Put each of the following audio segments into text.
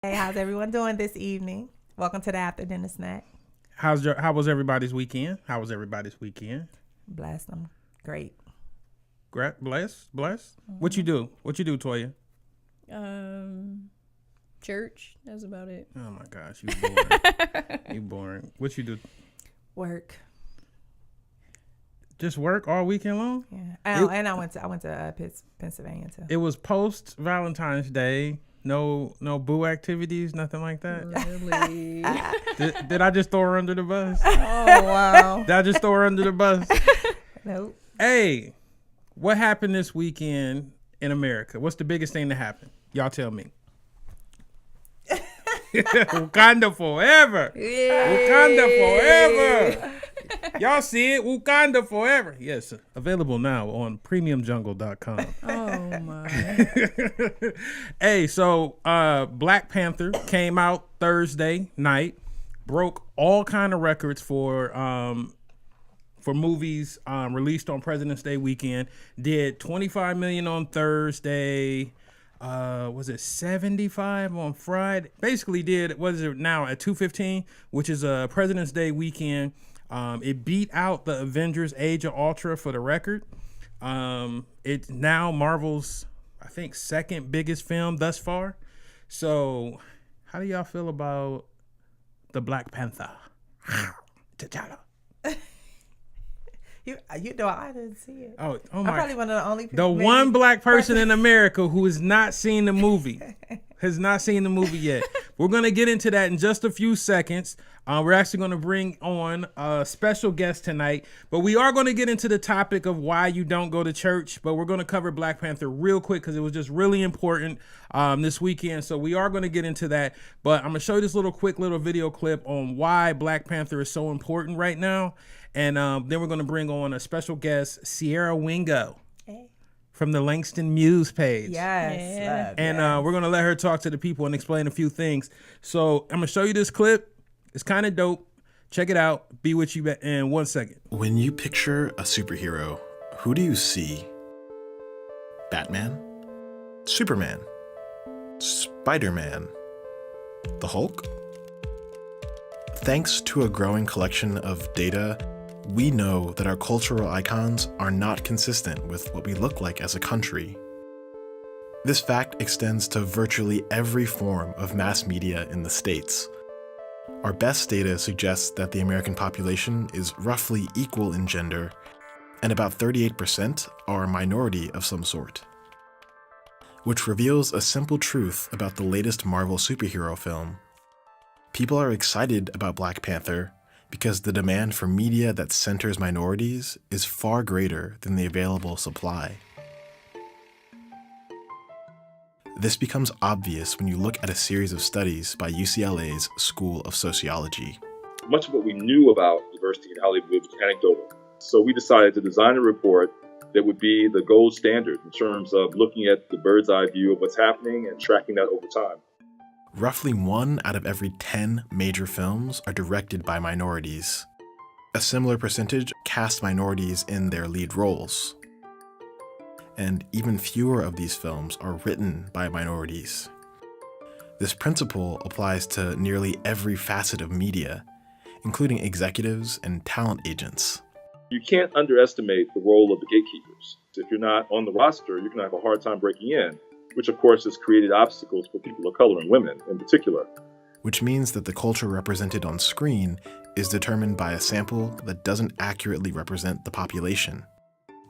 Hey, how's everyone doing this evening? Welcome to the After Dinner Snack. How was everybody's weekend? Bless them. Great. Bless. What you do? Toya? Church. That's about it. Oh my gosh, you boring. You boring. What you do? Work. Just work all weekend long? Yeah. And I went to Pennsylvania too. It was post Valentine's Day. No boo activities, nothing like that. Really? Did I just throw her under the bus? Oh, wow. Did I just throw her under the bus? Nope. Hey, what happened this weekend in America? What's the biggest thing that happened? Y'all tell me. Wakanda forever. Yay. Wakanda forever. Y'all see it? Wakanda forever. Yes, available now on premiumjungle.com. Oh, my. Hey, so Black Panther came out Thursday night, broke all kind of records for movies released on President's Day weekend. Did 25 million on Thursday. Was it 75 on Friday? Basically did, what is it now, at 2:15, which is a President's Day weekend. It beat out the Avengers Age of Ultron for the record. It's now Marvel's, I think, second biggest film thus far. So how do y'all feel about the Black Panther? T'Challa. You know, I didn't see it. Oh I'm my. probably one of the only people. The one black person in America who has not seen the movie. Has not seen the movie yet. We're going to get into that in just a few seconds. We're actually going to bring on a special guest tonight, but we are going to get into the topic of why you don't go to church, but we're going to cover Black Panther real quick because it was just really important this weekend. So we are going to get into that, but I'm going to show you this quick video clip on why Black Panther is so important right now. And then we're going to bring on a special guest, Sierra Wingo. From the Langston Muse page. Yes. Yeah. And we're going to let her talk to the people and explain a few things. So I'm going to show you this clip. It's kind of dope. Check it out. Be with you in 1 second. When you picture a superhero, who do you see? Batman? Superman? Spider-Man? The Hulk? Thanks to a growing collection of data, we know that our cultural icons are not consistent with what we look like as a country. This fact extends to virtually every form of mass media in the States. Our best data suggests that the American population is roughly equal in gender, and about 38% are a minority of some sort. Which reveals a simple truth about the latest Marvel superhero film. People are excited about Black Panther because the demand for media that centers minorities is far greater than the available supply. This becomes obvious when you look at a series of studies by UCLA's School of Sociology. Much of what we knew about diversity in Hollywood was anecdotal. So we decided to design a report that would be the gold standard in terms of looking at the bird's eye view of what's happening and tracking that over time. Roughly 1 out of every 10 major films are directed by minorities. A similar percentage cast minorities in their lead roles. And even fewer of these films are written by minorities. This principle applies to nearly every facet of media, including executives and talent agents. You can't underestimate the role of the gatekeepers. If you're not on the roster, you're going to have a hard time breaking in, which of course has created obstacles for people of color and women in particular. Which means that the culture represented on screen is determined by a sample that doesn't accurately represent the population.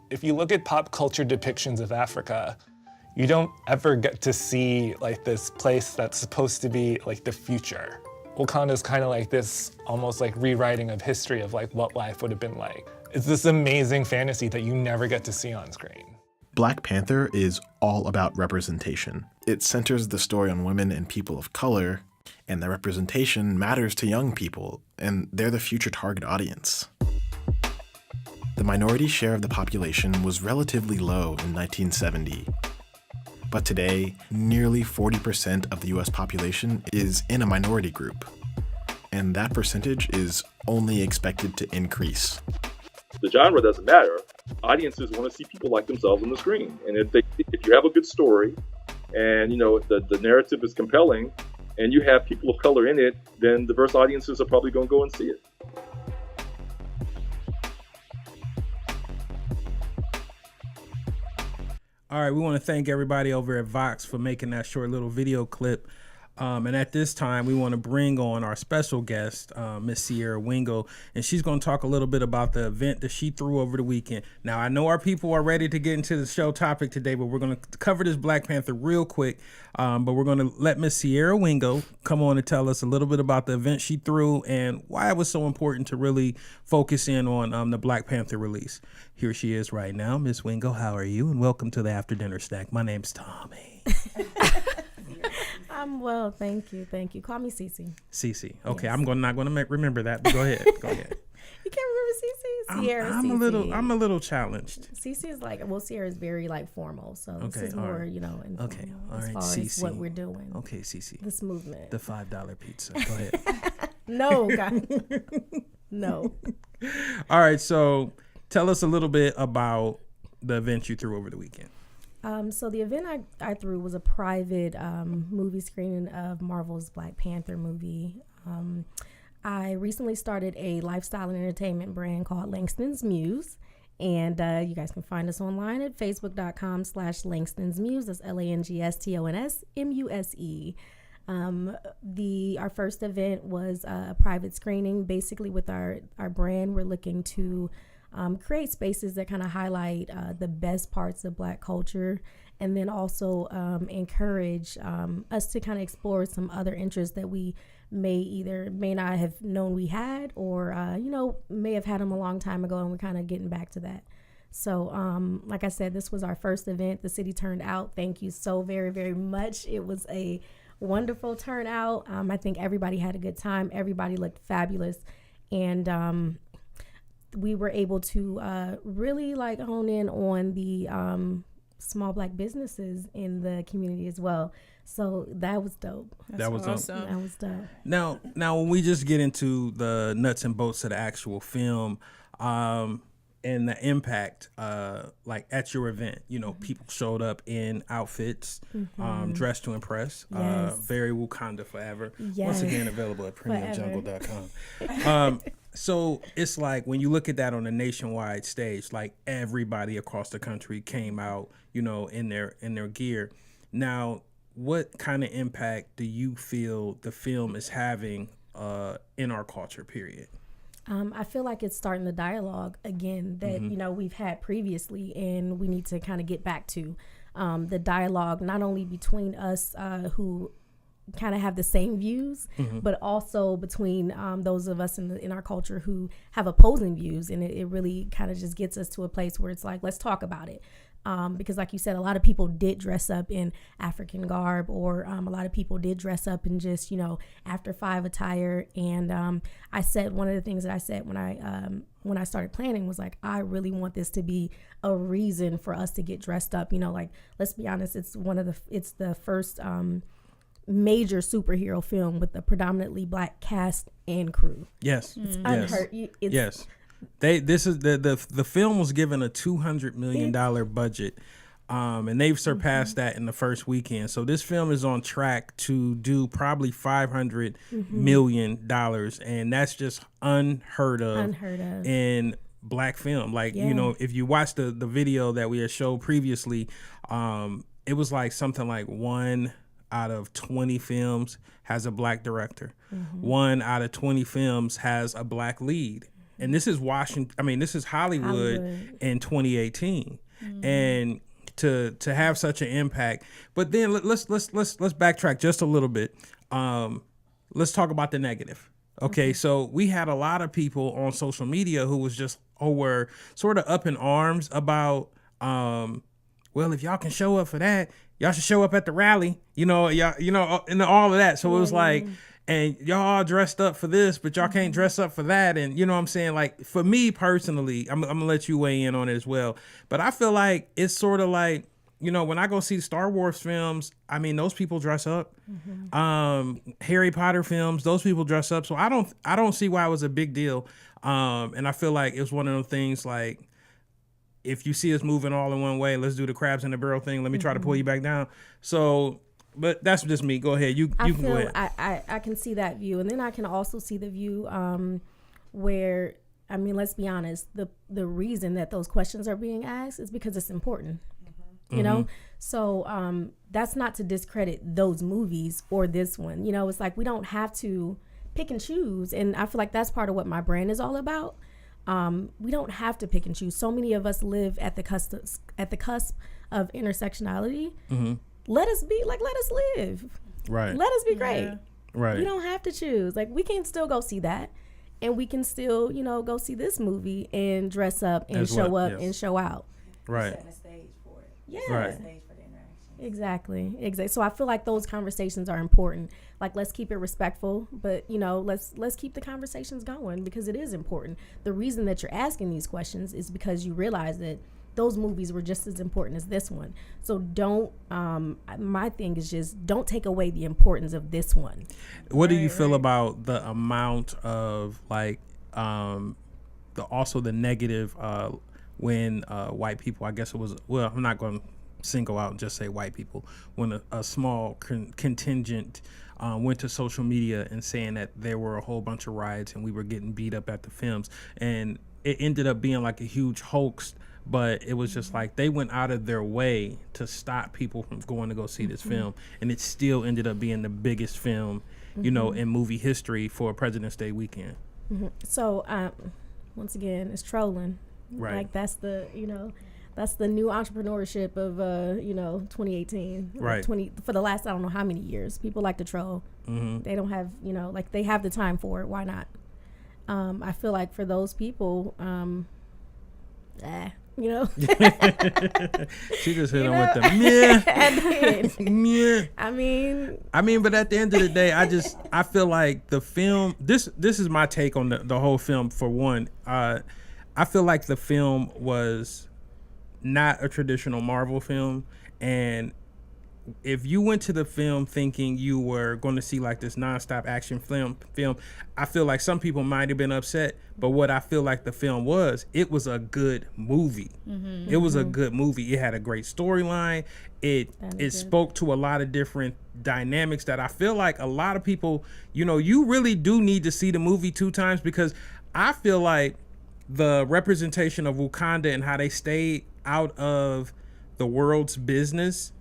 If you look at pop culture depictions of Africa, you don't ever get to see like this place that's supposed to be like the future. Wakanda is kind of like this almost like rewriting of history of like what life would have been like. It's this amazing fantasy that you never get to see on screen. Black Panther is all about representation. It centers the story on women and people of color, and the representation matters to young people, and they're the future target audience. The minority share of the population was relatively low in 1970. But today, nearly 40% of the US population is in a minority group. And that percentage is only expected to increase. The genre doesn't matter. Audiences want to see people like themselves on the screen. And if you have a good story and, the narrative is compelling and you have people of color in it, then diverse audiences are probably going to go and see it. All right, we want to thank everybody over at Vox for making that short little video clip. And at this time, we want to bring on our special guest, Miss Sierra Wingo, and she's going to talk a little bit about the event that she threw over the weekend. Now, I know our people are ready to get into the show topic today, but we're going to cover this Black Panther real quick. But we're going to let Miss Sierra Wingo come on and tell us a little bit about the event she threw and why it was so important to really focus in on the Black Panther release. Here she is right now. Miss Wingo, how are you? And welcome to the After Dinner Snack. My name's Tommy. I'm well, thank you. Call me Cece. Cece. Okay, Yes. I'm not going to remember that. But go ahead. You can't remember Cece? Sierra I'm Cece. a little challenged. Cece is like, well, Sierra is very like formal, so this Okay, is all more, right. informal Okay, all as right, far as Cece. what we're doing. Okay, Cece. This movement. The $5 pizza. Go ahead. No, God. No. All right, so tell us a little bit about the event you threw over the weekend. So the event I threw was a private movie screening of Marvel's Black Panther movie. I recently started a lifestyle and entertainment brand called Langston's Muse. And you guys can find us online at facebook.com/Langston's Muse. That's LANGSTONSMUSE. Our first event was a private screening. Basically, with our brand, we're looking to create spaces that kind of highlight the best parts of Black culture, and then also encourage us to kind of explore some other interests that we may not have known we had, or may have had them a long time ago, and we're kind of getting back to that. So like I said, this was our first event. The city turned out. Thank you so very, very much. It was a wonderful turnout. I think everybody had a good time. Everybody looked fabulous, and we were able to really like hone in on the small Black businesses in the community as well. So that was dope. That was awesome. That was dope. Now when we just get into the nuts and bolts of the actual film, and the impact, like at your event, people showed up in outfits, dressed to impress. Yes. Very Wakanda forever. Once Yes. again, available at premiumjungle.com. So it's like when you look at that on a nationwide stage, like everybody across the country came out, in their gear. Now, what kind of impact do you feel the film is having in our culture, period? I feel like it's starting the dialogue again that, we've had previously, and we need to kind of get back to the dialogue, not only between us who kind of have the same views, but also between those of us in our culture who have opposing views. And it really kind of just gets us to a place where it's like, let's talk about it. Because like you said, a lot of people did dress up in African garb, or a lot of people did dress up in just, after 5 attire. And I said, one of the things that I said when I started planning was like, I really want this to be a reason for us to get dressed up. Like, let's be honest, it's the first major superhero film with a predominantly Black cast and crew. Yes. It's unheard. Yes. This is the film was given a $200 million budget, and they've surpassed that in the first weekend. So this film is on track to do probably $500 million, and that's just unheard of in Black film. Like, if you watch the video that we had showed previously, it was like something like 1 out of 20 films has a Black director. 1 out of 20 films has a Black lead. And this is this is Hollywood in 2018. And to have such an impact. But then let's backtrack just a little bit. Let's talk about the negative. Okay, so we had a lot of people on social media who were sort of up in arms about well, if y'all can show up for that, y'all should show up at the rally, and all of that. So it was like, and y'all all dressed up for this, but y'all can't dress up for that. And you know what I'm saying? Like, for me personally, I'm gonna let you weigh in on it as well. But I feel like it's sort of like, when I go see Star Wars films, those people dress up. Harry Potter films, those people dress up. So I don't see why it was a big deal. And I feel like it was one of those things like, if you see us moving all in one way, let's do the crabs in the barrel thing. Let me try to pull you back down. So But that's just me. Go ahead. You I can go feel ahead. I can see that view, and then I can also see the view where, I mean, let's be honest, the reason that those questions are being asked is because it's important. You know, so that's not to discredit those movies or this one. You know, it's like we don't have to pick and choose, and I feel like that's part of what my brand is all about. We don't have to pick and choose. So many of us live at the cusp of intersectionality. Let us live. Right. Let us be great. Yeah. Right. We don't have to choose. Like, we can still go see that, and we can still, you know, go see this movie and dress up and As show well, up yes. and show out. Right. Setting a stage for it. Yeah. Right. Stage for the interaction. Exactly. So I feel like those conversations are important. Like, let's keep it respectful, but, you know, let's keep the conversations going, because it is important. The reason that you're asking these questions is because you realize that those movies were just as important as this one. So don't, my thing is just don't take away the importance of this one. What do you feel about the amount of like also the negative when white people, I guess it was, well, I'm not going to single out and just say white people, when a small contingent went to social media and saying that there were a whole bunch of riots and we were getting beat up at the films, and it ended up being like a huge hoax. But it was just like they went out of their way to stop people from going to go see this film, and it still ended up being the biggest film, you know, in movie history for President's Day weekend. So once again, it's trolling. Right. Like, that's the, you know, that's the new entrepreneurship of 2018. Right. For the last, I don't know how many years, people like to troll. They don't have, you know, like, they have the time for it. Why not? I feel like for those people, you know. She just hit him with the meh. At the end. Meh. I mean, But at the end of the day, I feel like the film, this is my take on the whole film. For one, I feel like the film was not a traditional Marvel film, and if you went to the film thinking you were going to see like this nonstop action film, I feel like some people might have been upset. But what I feel like the film was, it was a good movie. It was a good movie. It had a great storyline. It spoke to a lot of different dynamics that I feel like a lot of people, you know, you really do need to see the movie 2 times, because I feel like the representation of Wakanda and how they stayed out of the world's business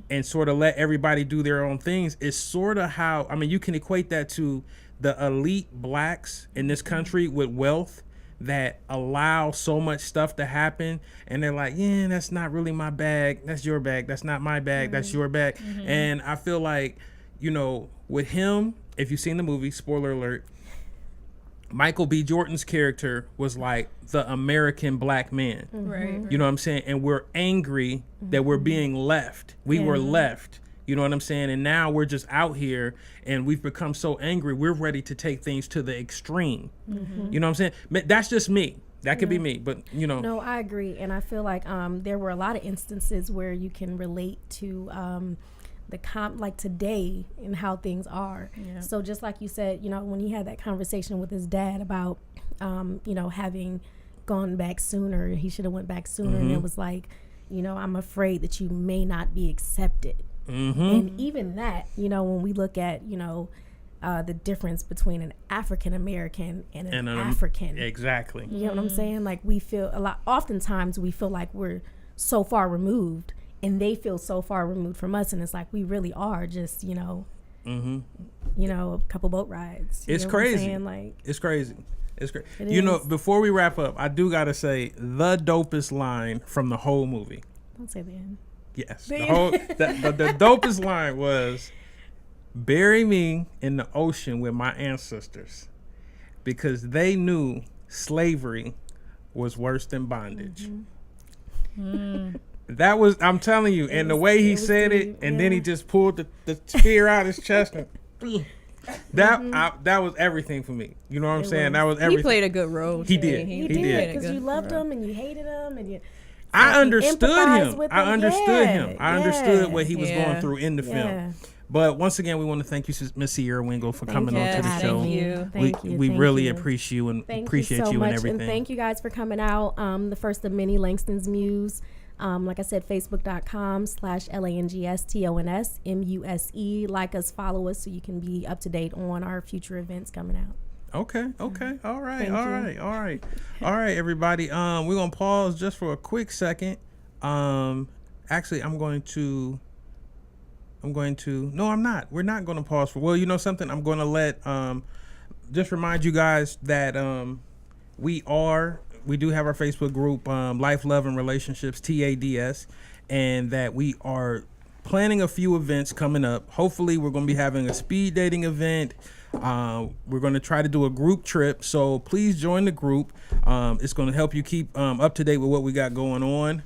and sort of let everybody do their own things is sort of how, I mean, you can equate that to the elite blacks in this country with wealth that allow so much stuff to happen, and they're like, yeah, that's not really my bag, that's your bag, that's not my bag, that's your bag. And I feel like, you know, with him, if you've seen the movie, spoiler alert, Michael B. Jordan's character was like the American black man. Right. You know what I'm saying? And we're angry that we're being left. We were left. You know what I'm saying? And now we're just out here and we've become so angry, we're ready to take things to the extreme. You know what I'm saying? That's just me. That could be me, but you know. No, I agree. And I feel like there were a lot of instances where you can relate to like today and how things are. Yeah. So just like you said, you know, when he had that conversation with his dad about, you know, having gone back sooner, he should have went back sooner. And it was like, you know, I'm afraid that you may not be accepted. And even that, you know, when we look at, you know, the difference between an African American and an African. Exactly. You know what I'm saying? Like, we feel oftentimes we feel like we're so far removed, and they feel so far removed from us, and it's like we really are just, you know, you know, a couple boat rides. It's know what I'm crazy. saying? Like, It's crazy. It's crazy. It You know, is. before we wrap up, I do gotta say the dopest line from the whole movie. don't say the end. Yes, the dopest line was, "Bury me in the ocean with my ancestors," because they knew slavery was worse than bondage. That was, I'm telling you, and the way he said it, and then he just pulled the spear out his chest, and that was everything for me. You know what I'm saying? That was everything. He played a good role. He today. did. You He did, did. because you loved him and you hated him, and you. I understood empathize him. with I him. understood Yeah, him. I yeah. understood what he was Yeah. going through in the Yeah. film. But once again, we want to thank you, Miss Sierra Wingo, for coming on to Yes, the thank show. you. Thank you. We Thank really you. appreciate you and Thank appreciate you so you much, and everything. and thank you guys for coming out. The first of many Langston's Muse. Like I said, facebook.com/LANGSTONSMUSE. Like us, follow us so you can be up to date on our future events coming out. Okay. All right. Thank All you. right. All right. All right, everybody. We're gonna pause just for a quick second. Actually, I'm going to. No, I'm not. We're not going to pause for. Well, you know something. I'm going to let. Just remind you guys that we do have our Facebook group, Life, Love, and Relationships, TADS, and that we are planning a few events coming up. Hopefully, we're going to be having a speed dating event. We're going to try to do a group trip, so please join the group. It's going to help you keep up to date with what we got going on.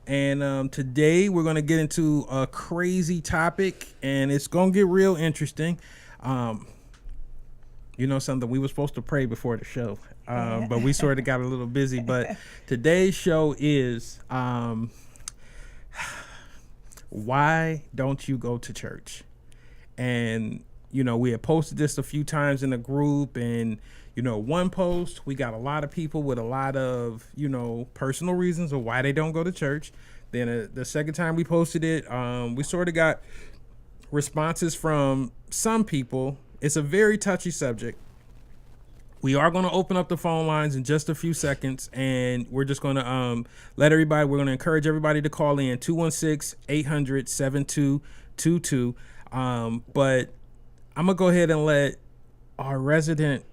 And today we're going to get into a crazy topic, and it's going to get real interesting. You know something, we were supposed to pray before the show, but we sort of got a little busy. But today's show is why don't you go to church? And you know, we had posted this a few times in the group, and you know, one post, we got a lot of people with a lot of, you know, personal reasons of why they don't go to church. Then the second time we posted it, we sort of got responses from some people. It's a very touchy subject. We are going to open up the phone lines in just a few seconds, and we're just going to we're going to encourage everybody to call in 216-800-7222. But I'm going to go ahead and let our resident,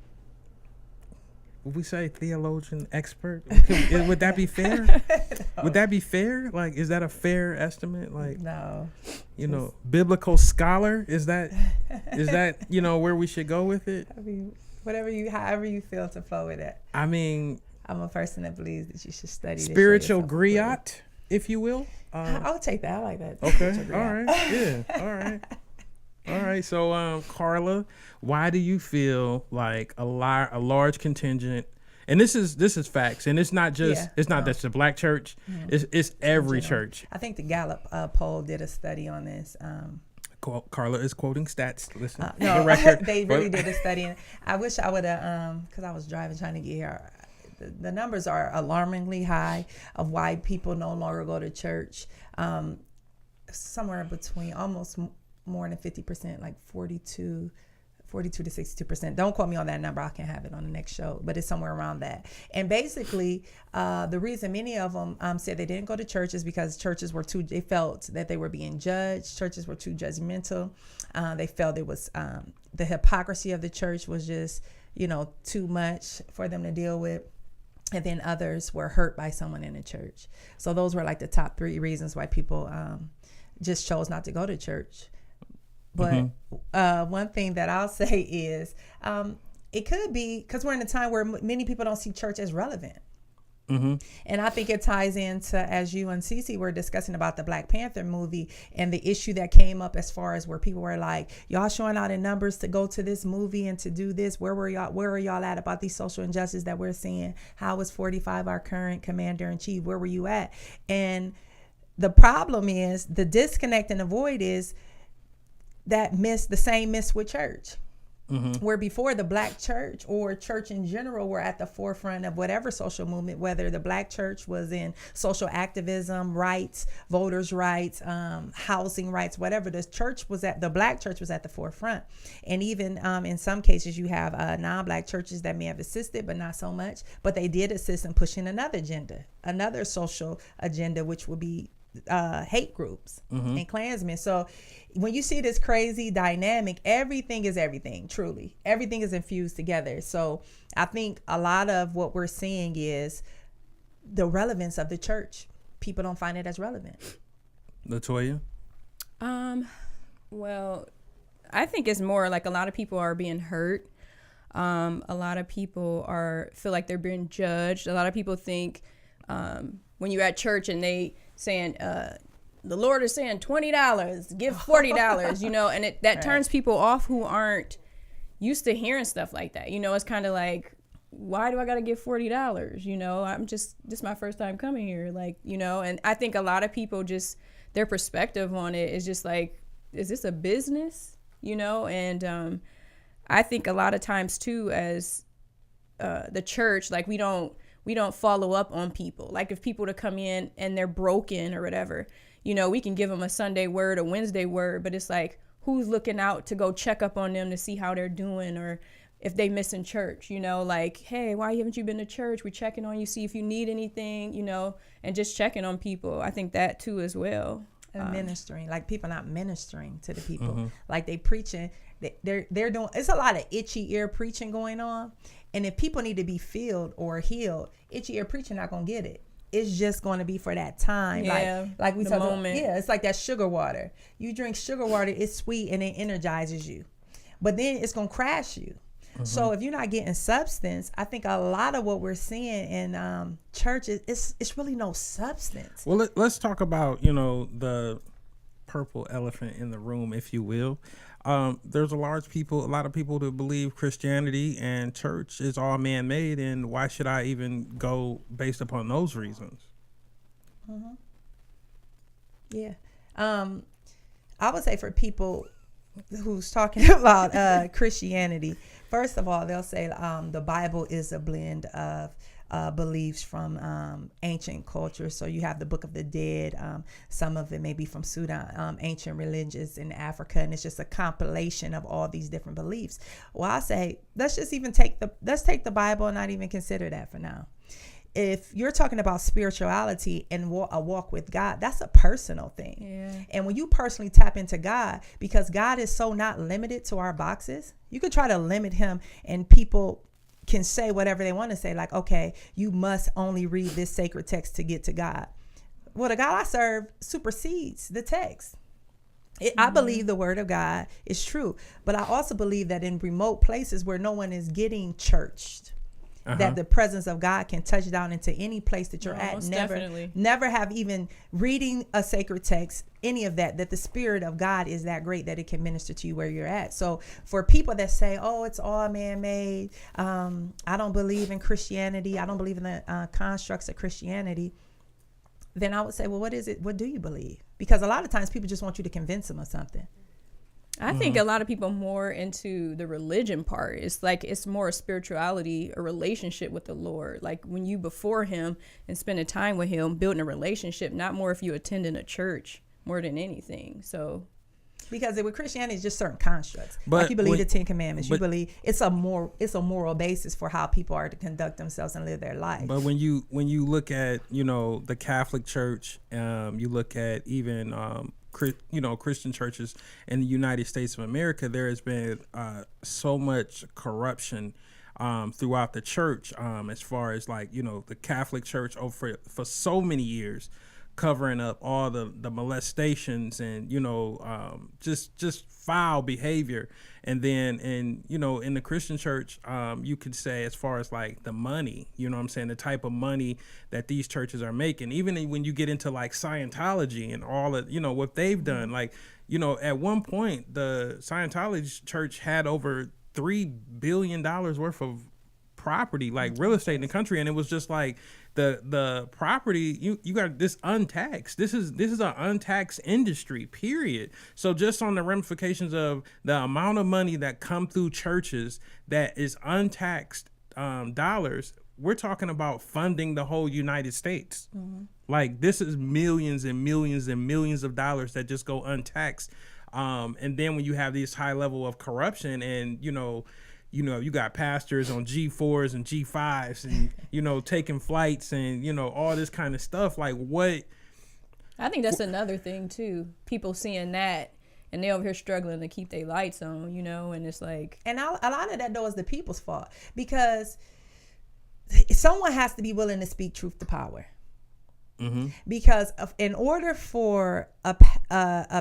would we say theologian expert? Would that be fair? No. Would that be fair? Like, is that a fair estimate? Like, No. You know, biblical scholar? Is that, you know, where we should go with it? I mean, however you feel to flow with it. I mean, I'm a person that believes that you should study. Spiritual griot, if you will. I'll take that. I like that. Okay. All right. Yeah. All right. All right. So, Carla, why do you feel like a large contingent, and this is facts, and it's not just that's the black church, it's every church. I think the Gallup poll did a study on this. Carla is quoting stats. Listen, no, the record. They really did a study, and I wish I would have, because I was driving trying to get here. The numbers are alarmingly high of why people no longer go to church. Somewhere between almost more than 50%, like 42 to 62%. Don't quote me on that number. I can have it on the next show, but it's somewhere around that. And basically, the reason many of them said they didn't go to church is because churches were they felt that they were being judged. Churches were too judgmental. They felt it was, the hypocrisy of the church was just, you know, too much for them to deal with. And then others were hurt by someone in the church. So those were like the top 3 reasons why people just chose not to go to church. But one thing that I'll say is it could be because we're in a time where many people don't see church as relevant. And I think it ties into, as you and Cece were discussing about the Black Panther movie and the issue that came up as far as where people were like, y'all showing out in numbers to go to this movie and to do this. Where are y'all at about these social injustices that we're seeing? How is 45 our current commander in chief? Where were you at? And the problem is the disconnect and the void is that the same miss with church. Where before the black church or church in general were at the forefront of whatever social movement, whether the black church was in social activism, rights, voters' rights, housing rights, whatever, the black church was at the forefront. And even in some cases you have non-black churches that may have assisted, but not so much, but they did assist in pushing another agenda, another social agenda, which would be hate groups and Klansmen. So when you see this crazy dynamic, everything is everything, truly. Everything is infused together. So I think a lot of what we're seeing is the relevance of the church. People don't find it as relevant. LaToya? Well, I think it's more like a lot of people are being hurt. A lot of people feel like they're being judged. A lot of people think when you're at church and they saying, the Lord is saying $20, give $40, you know, and that turns people off who aren't used to hearing stuff like that. You know, it's kind of like, why do I got to give $40? You know, this is my first time coming here, like, you know, and I think a lot of people just, their perspective on it is just like, is this a business? You know, and I think a lot of times too, as the church, like we don't we don't follow up on people. Like if people to come in and they're broken or whatever, you know, we can give them a Sunday word, a Wednesday word, but it's like, who's looking out to go check up on them to see how they're doing, or if they missing church, you know, like, hey, why haven't you been to church? We're checking on you, see if you need anything, you know, and just checking on people. I think that too as well. And ministering, like people not ministering to the people, like they preaching, they're doing, it's a lot of itchy ear preaching going on. And if people need to be filled or healed, itchy ear preaching not gonna get it. It's just going to be for that time. Yeah, like we the talk moment. about, it's like that sugar water. You drink sugar water, it's sweet and it energizes you, but then it's gonna crash you. So if you're not getting substance, I think a lot of what we're seeing in church it's really no substance. Well, let's talk about, you know, the purple elephant in the room, if you will. There's a lot of people that believe Christianity and church is all man-made, and why should I even go based upon those reasons? Yeah. I would say for people who's talking about Christianity, first of all, they'll say the Bible is a blend of beliefs from ancient cultures. So you have the Book of the Dead. Some of it may be from Sudan, ancient religions in Africa, and it's just a compilation of all these different beliefs. Well, I say let's take the Bible and not even consider that for now. If you're talking about spirituality and a walk with God, that's a personal thing. Yeah. And when you personally tap into God, because God is so not limited to our boxes, you could try to limit him and people can say whatever they want to say. Like, okay, you must only read this sacred text to get to God. Well, the God I serve supersedes the text. I believe the word of God is true, but I also believe that in remote places where no one is getting churched, that the presence of God can touch down into any place that you're at. Most definitely. Never have even reading a sacred text, any of that the Spirit of God is that great that it can minister to you where you're at. So for people that say, oh, it's all man-made, I don't believe in Christianity, I don't believe in the constructs of Christianity, then I would say, well, what is it? What do you believe? Because a lot of times people just want you to convince them of something. I think a lot of people more into the religion part. It's like it's more a spirituality, a relationship with the Lord. Like when you before him and spending time with him, building a relationship, not more if you attending a church more than anything. So because with Christianity, it's just certain constructs. But like you believe when- the Ten Commandments. You but- believe it's a moral basis for how people are to conduct themselves and live their life. But when you look at, you know, the Catholic Church, you look at even Christian churches in the United States of America, there has been so much corruption throughout the church, as far as like, you know, the Catholic Church for so many years covering up all the molestations and, you know, just foul behavior. And then in the Christian church, you could say as far as like the money, you know what I'm saying, the type of money that these churches are making, even when you get into like Scientology and all of, you know, what they've done, like, you know, at one point the Scientology church had over $3 billion worth of property, like real estate in the country, and it was just like the property you got this untaxed. This is an untaxed industry, period. So just on the ramifications of the amount of money that come through churches that is untaxed dollars, we're talking about funding the whole United States. Like this is millions and millions and millions of dollars that just go untaxed. And then when you have this high level of corruption and, you know, you got pastors on G4s and G5s and, you know, taking flights and, you know, all this kind of stuff. Like what? I think that's another thing too. People seeing that and they over here struggling to keep their lights on, you know, and it's like. And a lot of that though is the people's fault, because someone has to be willing to speak truth to power. Because in order for a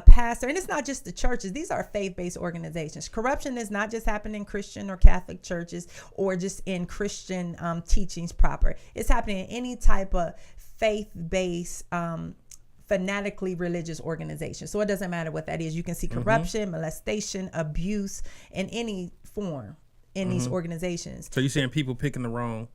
pastor, and it's not just the churches, these are faith-based organizations. Corruption is not just happening in Christian or Catholic churches or just in Christian teachings proper. It's happening in any type of faith-based fanatically religious organization. So it doesn't matter what that is. You can see corruption, molestation, abuse in any form in these organizations. So you're saying people picking the wrong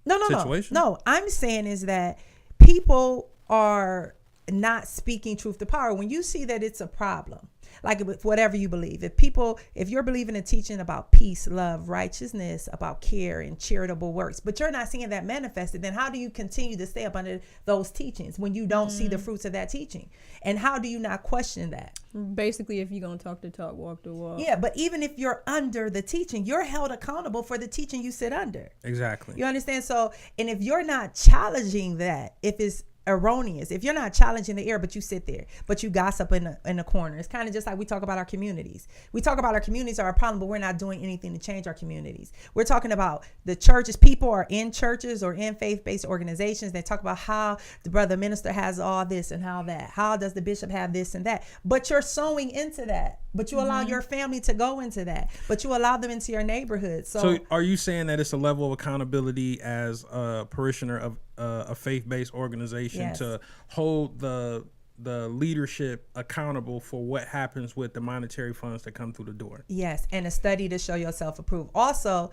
No. situation? No, I'm saying is that people are not speaking truth to power. When you see that it's a problem, like with whatever you believe, if you're believing and teaching about peace, love, righteousness, about care and charitable works, but you're not seeing that manifested, then how do you continue to stay up under those teachings when you don't see the fruits of that teaching? And how do you not question that? Basically, if you're going to talk the talk, walk the walk. Yeah, but even if you're under the teaching, you're held accountable for the teaching you sit under. Exactly. You understand? So, and if you're not challenging that, if it's erroneous, if you're not challenging the error, but you sit there, but you gossip in the corner, it's kind of just like we talk about our communities. We talk about our communities are a problem, but we're not doing anything to change our communities. We're talking about the churches. People are in churches or in faith-based organizations. They talk about how the brother minister has all this and how that. How does the bishop have this and that? But you're sowing into that. But you allow your family to go into that. But you allow them into your neighborhood. So are you saying that it's a level of accountability as a parishioner of a faith-based organization Yes. to hold the leadership accountable for what happens with the monetary funds that come through the door? Yes, and a study to show yourself approved. Also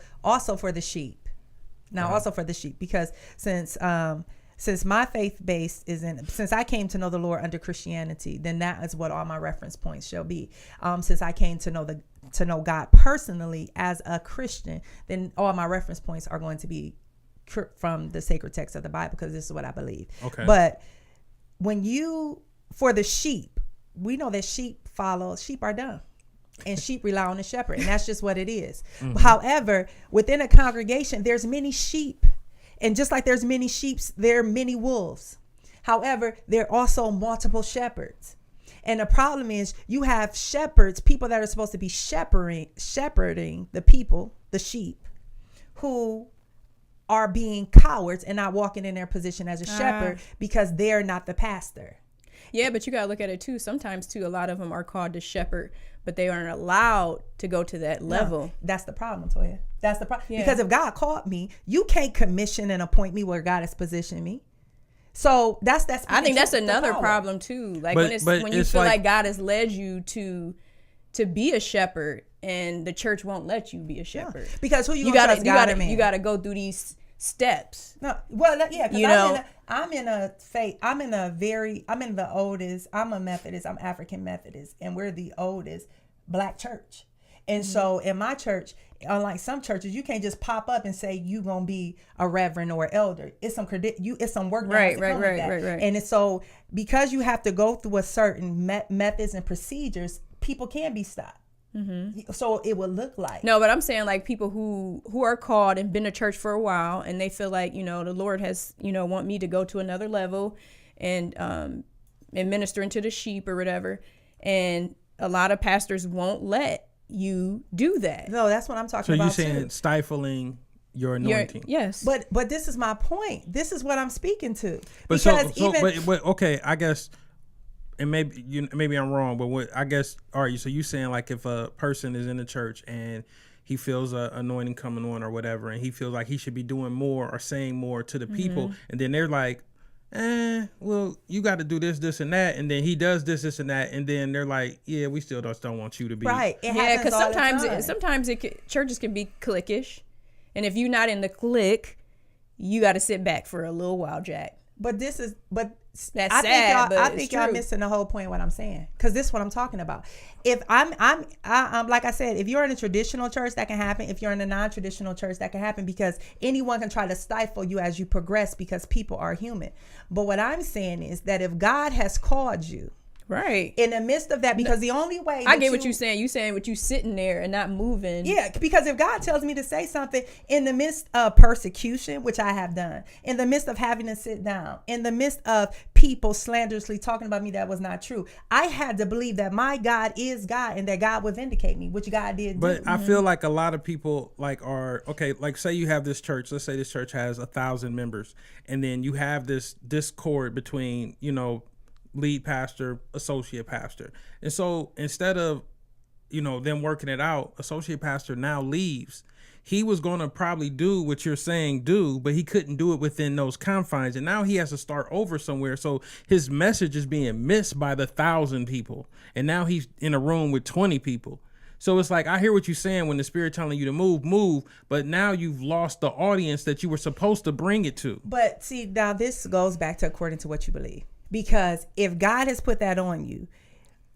for the sheep. Now, also for the sheep, because since my faith base since I came to know the Lord under Christianity, then that is what all my reference points shall be. Since I came to know God personally as a Christian, then all my reference points are going to be from the sacred text of the Bible, because this is what I believe. Okay. But for the sheep, we know that sheep are dumb. And sheep rely on the shepherd, and that's just what it is. Mm-hmm. However, within a congregation, there's many sheep. And just like there's many sheep, there are many wolves. However, there are also multiple shepherds. And the problem is you have shepherds, people that are supposed to be shepherding the people, the sheep, who are being cowards and not walking in their position as a shepherd because they're not the pastor. Yeah, but you got to look at it too. Sometimes too, a lot of them are called to shepherd, but they aren't allowed to go to that level. No, that's the problem, Toya. That's the problem. Yeah. Because if God called me, you can't commission and appoint me where God has positioned me. So that's I think that's another problem too. Like when you feel like God has led you to be a shepherd and the church won't let you be a shepherd. Yeah. Because who you gotta go through these steps. No, well, yeah, you know, I'm in the oldest. I'm a Methodist. I'm African Methodist, and we're the oldest Black church. And so in my church, unlike some churches, you can't just pop up and say you gonna be a reverend or elder. It's some it's some work. Right. And it's so because you have to go through a certain methods and procedures, people can be stopped. Mm-hmm. So it would look like. No, but I'm saying like people who are called and been to church for a while, and they feel like, the Lord has, want me to go to another level and minister into the sheep or whatever. And a lot of pastors won't let you do that. No, that's what I'm talking about. So you're saying stifling your anointing? Yes. But this is my point. This is what I'm speaking to. But okay, I guess. And maybe I'm wrong, but so you saying like if a person is in the church and he feels a anointing coming on or whatever, and he feels like he should be doing more or saying more to the people, and then they're like, well, you got to do this, and that, and then he does this, and that, and then they're like, yeah, we still don't want you to be right. Yeah, because sometimes churches can be cliquish, and if you're not in the clique, you got to sit back for a little while, Jack. That's sad. I think y'all missing the whole point of what I'm saying, because this is what I'm talking about. If I'm like I said, if you're in a traditional church, that can happen. If you're in a non-traditional church, that can happen, because anyone can try to stifle you as you progress, because people are human. But what I'm saying is that if God has called you, right, in the midst of that, because the only way I get what you're saying. You saying what you sitting there and not moving. Yeah, because if God tells me to say something in the midst of persecution, which I have done, in the midst of having to sit down, in the midst of people slanderously talking about me that was not true, I had to believe that my God is God and that God would vindicate me, which God did. But I feel like a lot of people say you have this church. Let's say this church has 1,000 members, and then you have this discord between lead pastor, associate pastor. And so instead of, them working it out, associate pastor now leaves. He was going to probably do what you're saying but he couldn't do it within those confines. And now he has to start over somewhere. So his message is being missed by the 1,000 people. And now he's in a room with 20 people. So it's like, I hear what you're saying when the Spirit telling you to move, but now you've lost the audience that you were supposed to bring it to. But see, now this goes back to according to what you believe. Because if God has put that on you,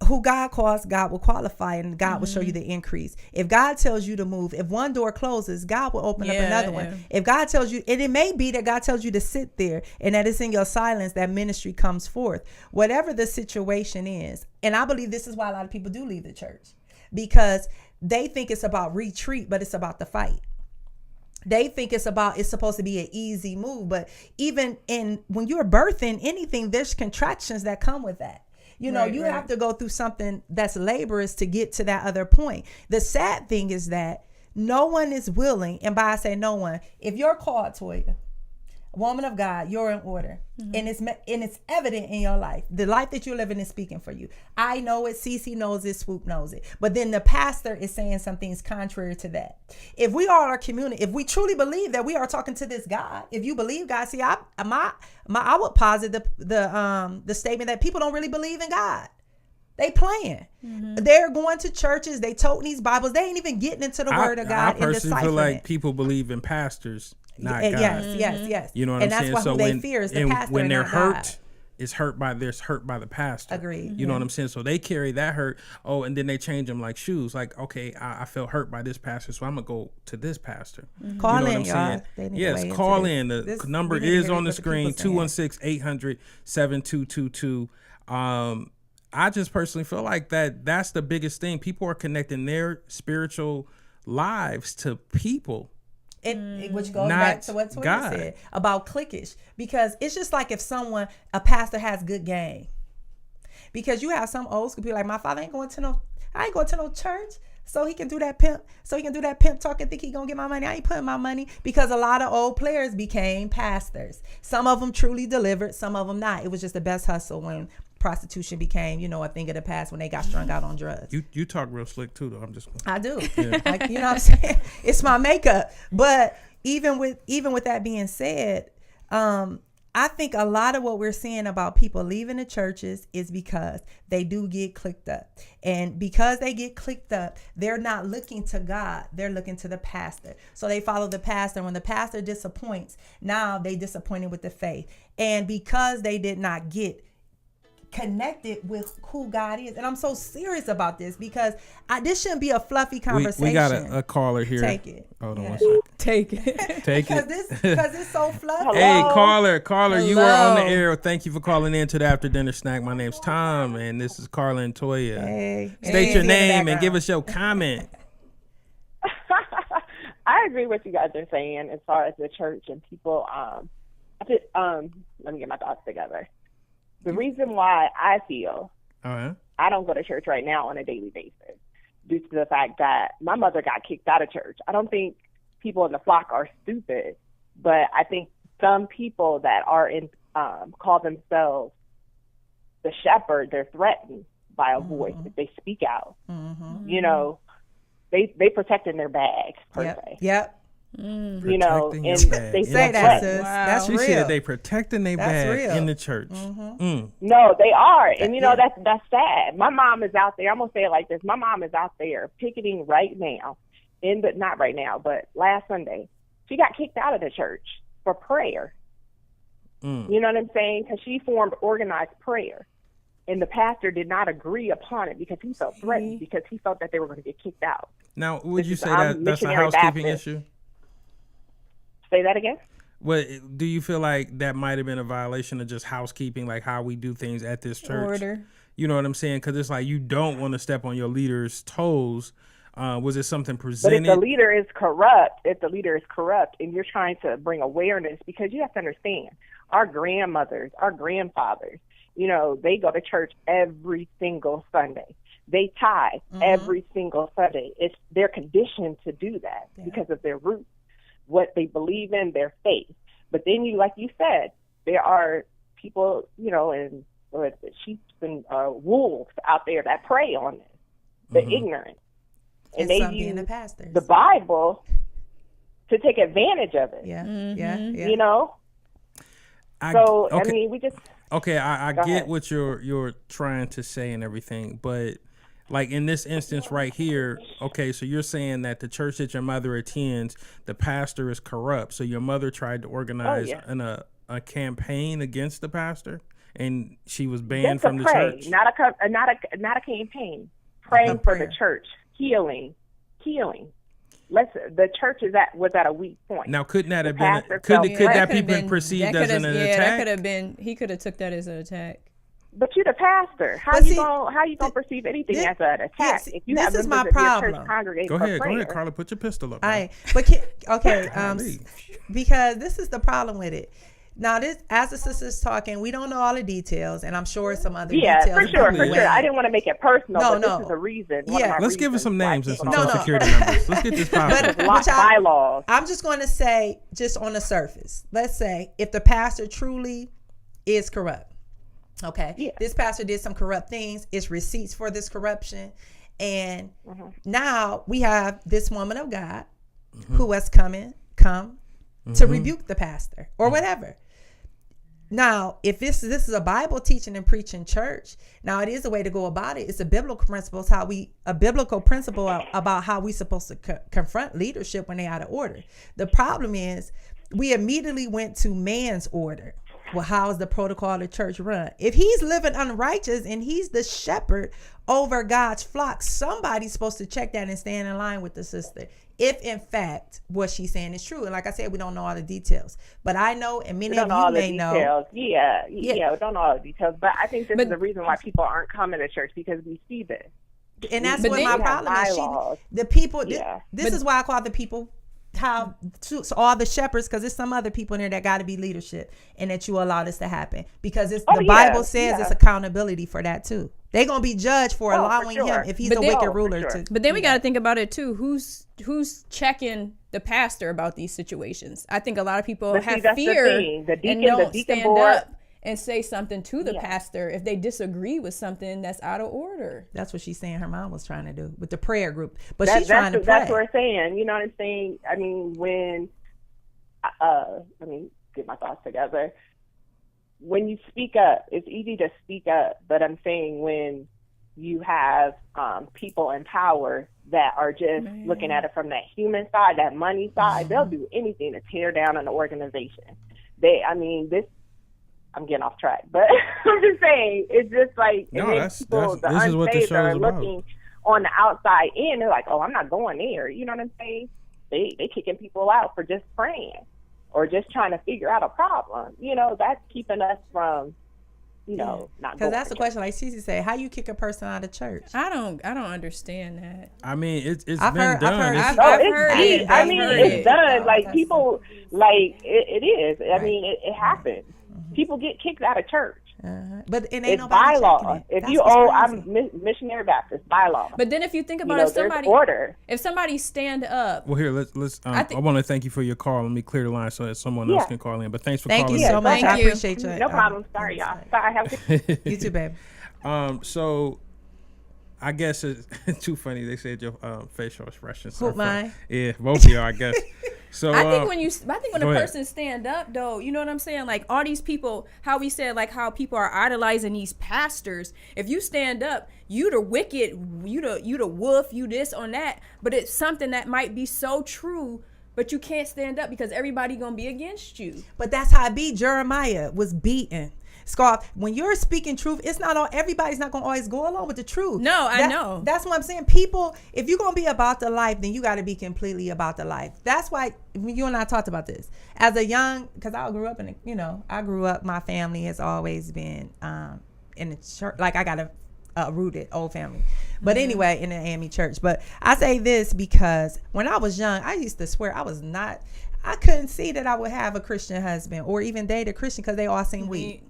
who God calls, God will qualify, and God will show you the increase. If God tells you to move, if one door closes, God will open up another one. If God tells you, and it may be that God tells you to sit there, and that it's in your silence that ministry comes forth. Whatever the situation is, and I believe this is why a lot of people do leave the church, because they think it's about retreat, but it's about the fight. They think it's supposed to be an easy move, but even when you're birthing anything, there's contractions that come with that. You know, you have to go through something that's laborious to get to that other point. The sad thing is that no one is willing, and by I say no one, if you're called, Toya, woman of God, you're in order, and it's evident in your life. The life that you're living is speaking for you. I know it. Cece knows it. Swoop knows it. But then the pastor is saying some things contrary to that. If we are our community, if we truly believe that we are talking to this God, if you believe God, see, I would posit the statement that people don't really believe in God. They playing. They're going to churches. They toting these Bibles. They ain't even getting into the Word of God. I personally feel like people believe in pastors, not God. Yes. You know what I'm saying? And that's what they fear is the pastor. When they're hurt, God. it's hurt by the pastor. Agreed. You know what I'm saying? So they carry that hurt. Oh, and then they change them like shoes. Like, okay, I felt hurt by this pastor, so I'm gonna go to this pastor. Call you know in, y'all. Yes, call in. The number is on the screen: 216-800-7222. I just personally feel like that's the biggest thing. People are connecting their spiritual lives to people. Which goes back to what Toya said about cliquish, because it's just like if a pastor has good game, because you have some old school people like, my father ain't going to no church, so he can do that pimp talk and think he gonna get my money. I ain't putting my money, because a lot of old players became pastors. Some of them truly delivered, some of them not. It was just the best hustle when prostitution became, a thing of the past, when they got strung out on drugs. You talk real slick too, though. I do. Yeah. Like, you know what I'm saying? It's my makeup. But even with that being said, I think a lot of what we're seeing about people leaving the churches is because they do get clicked up. And because they get clicked up, they're not looking to God. They're looking to the pastor. So they follow the pastor. When the pastor disappoints, now they disappointed with the faith. And because they did not get connected with who God is. And I'm so serious about this, because this shouldn't be a fluffy conversation. We got a caller here. Take it. Hold on one second. Take it. Because it's so fluffy. Hello? Hey, caller, Hello. You are on the air. Thank you for calling in to the After Dinner Snack. My name's Tom, and this is Carla and Toya. State your name and give us your comment. I agree with you guys are saying as far as the church and people. Let me get my thoughts together. The reason why I feel I don't go to church right now on a daily basis, due to the fact that my mother got kicked out of church. I don't think people in the flock are stupid, but I think some people that are call themselves the shepherd, they're threatened by a voice if they speak out. They protecting their bag per se. Yep. And they say that, sis. Wow. That's she real. said they protecting their bag in the church. No, they are, and that's sad. My mom is out there. I'm gonna say it like this: my mom is out there picketing right now, not right now, but last Sunday, she got kicked out of the church for prayer. You know what I'm saying? Because she formed organized prayer, and the pastor did not agree upon it because he felt threatened, because he felt that they were going to get kicked out. Now, would you say that's a housekeeping issue? Say that again? Well, do you feel like that might have been a violation of just housekeeping, like how we do things at this church? Order. You know what I'm saying? Because it's like you don't want to step on your leader's toes. Was it something presented? But if the leader is corrupt, and you're trying to bring awareness, because you have to understand, our grandmothers, our grandfathers, they go to church every single Sunday. They tithe every single Sunday. They're conditioned to do that because of their roots, what they believe in, their faith. But then like you said, there are people, and sheep and wolves out there that prey on this, the ignorant. And they use the Bible to take advantage of it. We just... Okay, I get what you're trying to say and everything, but like in this instance right here, okay, so you're saying that the church that your mother attends, the pastor is corrupt. So your mother tried to organize a campaign against the pastor. and she was banned Just to from the pray, church. not a campaign. Pray A for prayer. the church, healing. The church was at a weak point. Now, couldn't that The have been? pastor Could felt could threatened. that could've be been perceived that as an could've- yeah, attack? that could have been. He could have took that as an attack. But you're the pastor. How But you see, gonna perceive anything thi- as an attack yes, if you this have is my members of your problem. church congregate Go for ahead, prayer? Carla. Put your pistol up. All man. right, but okay, Golly. because this is the problem with it. Now, this, as the sister's talking, we don't know all the details, and I'm sure some other Yeah, details. for sure, will for be sure. I weighed. didn't want to make it personal, No, but no. this is a reason. Yeah. Let's give us some names and some No, social no. security numbers. Let's get this popping. But Lock bylaws. I'm just going to say, just on the surface, let's say if the pastor truly is corrupt, okay, Yeah. this pastor did some corrupt things, it's receipts for this corruption, and now we have this woman of God who has come to rebuke the pastor or whatever. Now, if this is a Bible teaching and preaching church, now it is a way to go about it. It's a biblical principle. It's a biblical principle about how we supposed to confront leadership when they're out of order. The problem is we immediately went to man's order. Well, how is the protocol of the church run? If he's living unrighteous and he's the shepherd over God's flock, somebody's supposed to check that and stand in line with the sister. If in fact what she's saying is true. And like I said, we don't know all the details. But I know, and many of you may know. Yeah, we don't know all the details. But I think this is the reason why people aren't coming to church, because we see this. And that's But what then my you have problem is. bylaws. The people, Yeah. this is why I call the people, so all the shepherds, because there's some other people in there that got to be leadership, and that you allow this to happen. Because the Bible says it's accountability for that too. They're going to be judged for allowing him, if he's a wicked ruler. But then we got to think about it too. Who's checking the pastor about these situations? I think a lot of people But see, have that's the fear thing. The deacon- and don't the deacon stand board- up and say something to the pastor if they disagree with something that's out of order. That's what she's saying her mom was trying to do with the prayer group. But That- she's trying to pray. That's what we're saying. You know what I'm saying? I mean, when let me get my thoughts together. When you speak up, it's easy to speak up, but I'm saying when you have people in power that are just looking at it from that human side, that money side, they'll do anything to tear down an organization. I'm getting off track, but I'm just saying, it's just like, No, and then that's- people, the this is what this unsaved show are is about. looking on the outside in, they're like, oh, I'm not going there. You know what I'm saying? They kicking people out for just praying or just trying to figure out a problem. You know, that's keeping us from, not Because going. that's the question, like Cece said, how you kick a person out of church? I don't understand that. I mean, it's I've been heard- done. I've It's- Oh, I've it's heard deep. it. I I've mean, heard it's it. done. Like That's- people, like it is. I Right. mean, it happens. People get kicked out of church. But it ain't It's nobody bylaw. checking it. If That's you what's owe, crazy. I'm missionary Baptist bylaw. But then if you think about there's it, order. if somebody stand up, Well, here, let's. I I think- want to thank you for your call. Let me clear the line so that someone else Yeah. can call in. But thanks for Thank calling you in. so much. Thank I you. appreciate you. No problem. Sorry, y'all. Sorry. Have a good You too, babe. So I guess it's too funny. They said your facial expressions. Who, are funny. mine? Yeah, both of y'all, I guess. So I think when a go ahead. person stand up though, you know what I'm saying? Like all these people, how we said like how people are idolizing these pastors. If you stand up, you the wicked, you the wolf, you this on that. But it's something that might be so true, but you can't stand up because everybody gonna be against you. But that's how it be. Jeremiah was beaten. Scarf, when you're speaking truth, it's not all, everybody's not gonna always go along with the truth. No, I know. That's what I'm saying. People, if you're gonna be about the life, then you gotta be completely about the life. That's why you and I talked about this. As a young, because I grew up my family has always been in the church. Like I got a rooted old family. But anyway, in the AME church. But I say this because when I was young, I used to swear I couldn't see that I would have a Christian husband or even date a Christian because they all seem weak.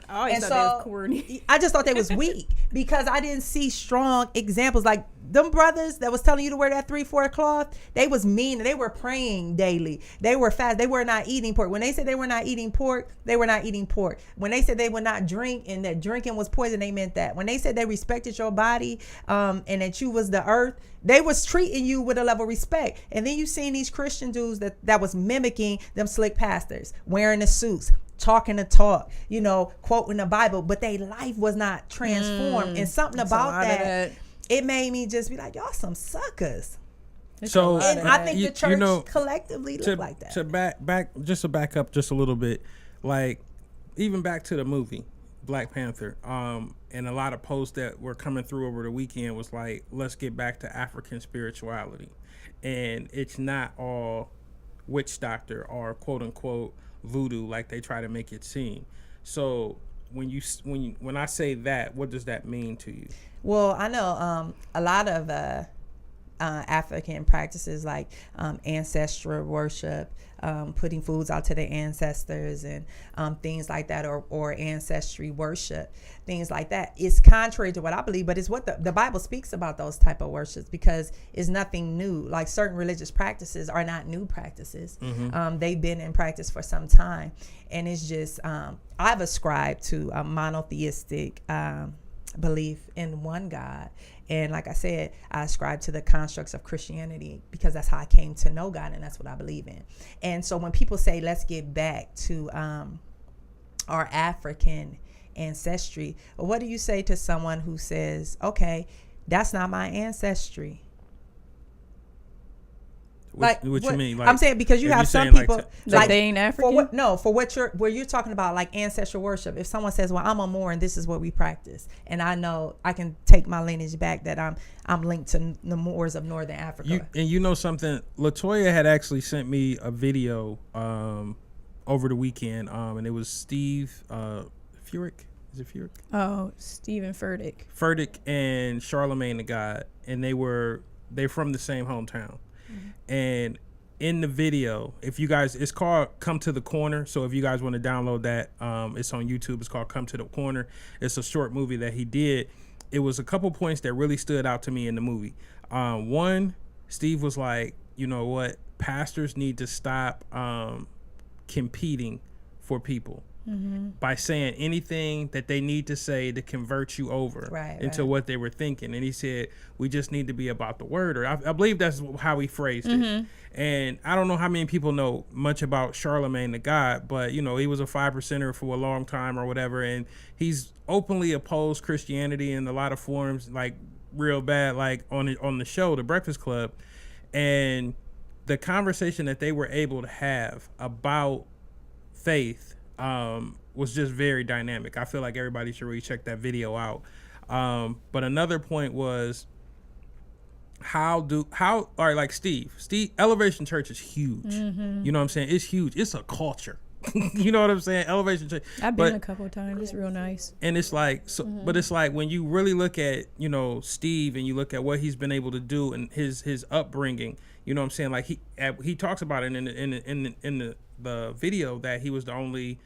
I always And thought they was so corny. I just thought they was weak because I didn't see strong examples. Like them brothers that was telling you to wear that 3/4 cloth, they was mean and they were praying daily. They were fast. They were not eating pork. When they said they were not eating pork, they were not eating pork. When they said they would not drink and that drinking was poison, they meant that. When they said they respected your body and that you was the earth, they was treating you with a level of respect. And then you seen these Christian dudes that was mimicking them slick pastors, wearing the suits, talking the talk, quoting the Bible, but their life was not transformed. And something about that, it made me just be like, y'all some suckers. So And I think the church collectively to look like that. To back up just a little bit, like even back to the movie, Black Panther. And a lot of posts that were coming through over the weekend was like, let's get back to African spirituality. And it's not all witch doctor or quote unquote voodoo like they try to make it seem. So when I say that, what does that mean to you? Well, I know a lot of African practices like ancestral worship, putting foods out to their ancestors and things like that, or ancestry worship, things like that. It's contrary to what I believe, but it's what the Bible speaks about those type of worships, because it's nothing new. Like certain religious practices are not new practices. They've been in practice for some time. And it's just, I've ascribed to a monotheistic belief in one God. And like I said, I ascribe to the constructs of Christianity because that's how I came to know God, and that's what I believe in. And so when people say, let's get back to our African ancestry, what do you say to someone who says, okay, that's not my ancestry? What you mean? Like, I'm saying, because you have some people like they ain't African. For what you're talking about, like ancestral worship. If someone says, "Well, I'm a Moor and this is what we practice," and I know I can take my lineage back, that I'm linked to the Moors of Northern Africa. You know something? Latoya had actually sent me a video over the weekend, and it was Steve Furtick. Is it Furtick? Oh, Stephen Furtick. Furtick and Charlemagne the God, and they're from the same hometown. And in the video, if you guys, it's called Come to the Corner. So if you guys want to download that, it's on YouTube. It's called Come to the Corner. It's a short movie that he did. It was a couple points that really stood out to me in the movie. One, Steve was like, you know what? Pastors need to stop competing for people by saying anything that they need to say to convert you over into what they were thinking. And he said, we just need to be about the word. Or I believe that's how he phrased it. And I don't know how many people know much about Charlemagne the God, but you know, he was a 5%er for a long time or whatever. And he's openly opposed Christianity in a lot of forms, like real bad, like on the show, The Breakfast Club. And the conversation that they were able to have about faith was just very dynamic. I feel like everybody should really check that video out. But another point was like Steve, Elevation Church is huge. You know what I'm saying? It's huge. It's a culture. You know what I'm saying? Elevation Church. I've been a couple of times. It's real nice. And it's like, but it's like when you really look at, you know, Steve, and you look at what he's been able to do and his upbringing, you know what I'm saying? Like he talks about it in the video that he was the only,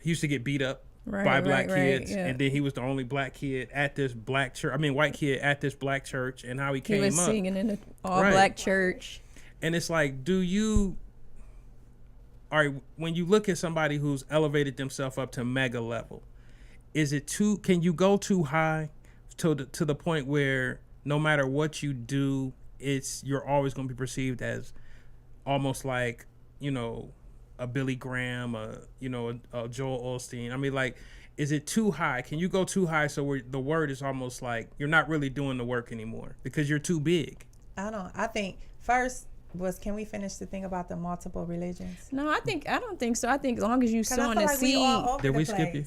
he used to get beat up by black kids, and then he was the only black kid at this black church. I mean, white kid at this black church, and how he came up. He was singing in an all-black church. And it's like, when you look at somebody who's elevated themselves up to mega level, can you go too high to the point where no matter what you do, you're always going to be perceived as almost like, you know, a Billy Graham, a Joel Osteen? I mean, like, is it too high? Can you go too high so the word is almost like you're not really doing the work anymore because you're too big? I think first can we finish the thing about the multiple religions? No, I don't think so. I think as long as you sowing a seed. Did we skip you?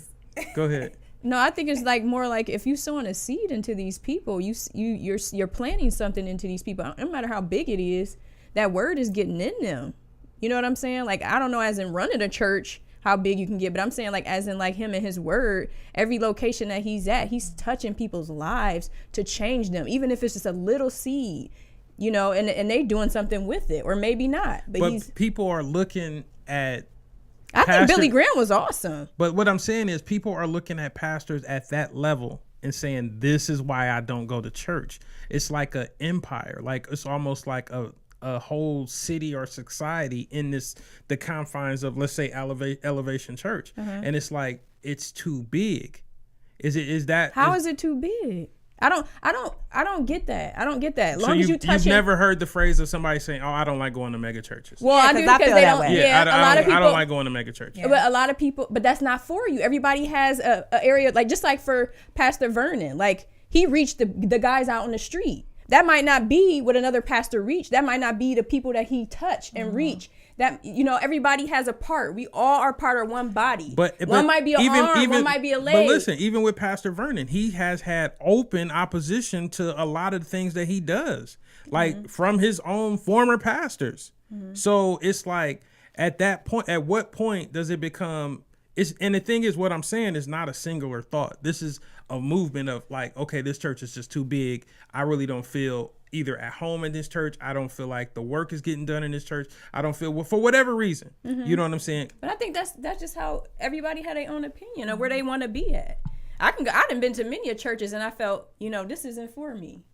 Go ahead. No, I think it's like more like if you sowing a seed into these people, you're planting something into these people. No matter how big it is, that word is getting in them. You know what I'm saying? Like, I don't know as in running a church how big you can get, but I'm saying like as in like him and his word, every location that he's at, he's touching people's lives to change them, even if it's just a little seed, you know, and they doing something with it, or maybe not. But people are looking at I think Billy Graham was awesome. But what I'm saying is people are looking at pastors at that level and saying, this is why I don't go to church. It's like an empire. Like, it's almost like a whole city or society in the confines of, let's say, Elevation Church. And it's like, it's too big. How is it too big? I don't get that. I don't get that. As long as you've never heard the phrase of somebody saying, "Oh, I don't like going to mega churches." Well, I do because they don't. Yeah, a lot of people. I don't like going to mega churches. Yeah. But a lot of people. But that's not for you. Everybody has a area, like just like for Pastor Vernon, like he reached the guys out on the street. That might not be what another pastor reached. That might not be the people that he touched and reached. That, everybody has a part. We all are part of one body. But one might be an arm, one might be a leg. But listen, even with Pastor Vernon, he has had open opposition to a lot of the things that he does, like from his own former pastors. So it's like, at that point, at what point does it become? And the thing is, what I'm saying is not a singular thought. This is a movement of like, okay, this church is just too big. I really don't feel either at home in this church. I don't feel like the work is getting done in this church. I don't feel, well, for whatever reason. You know what I'm saying? But I think that's just how everybody had their own opinion of where they want to be at. I done been to many churches and I felt, this isn't for me.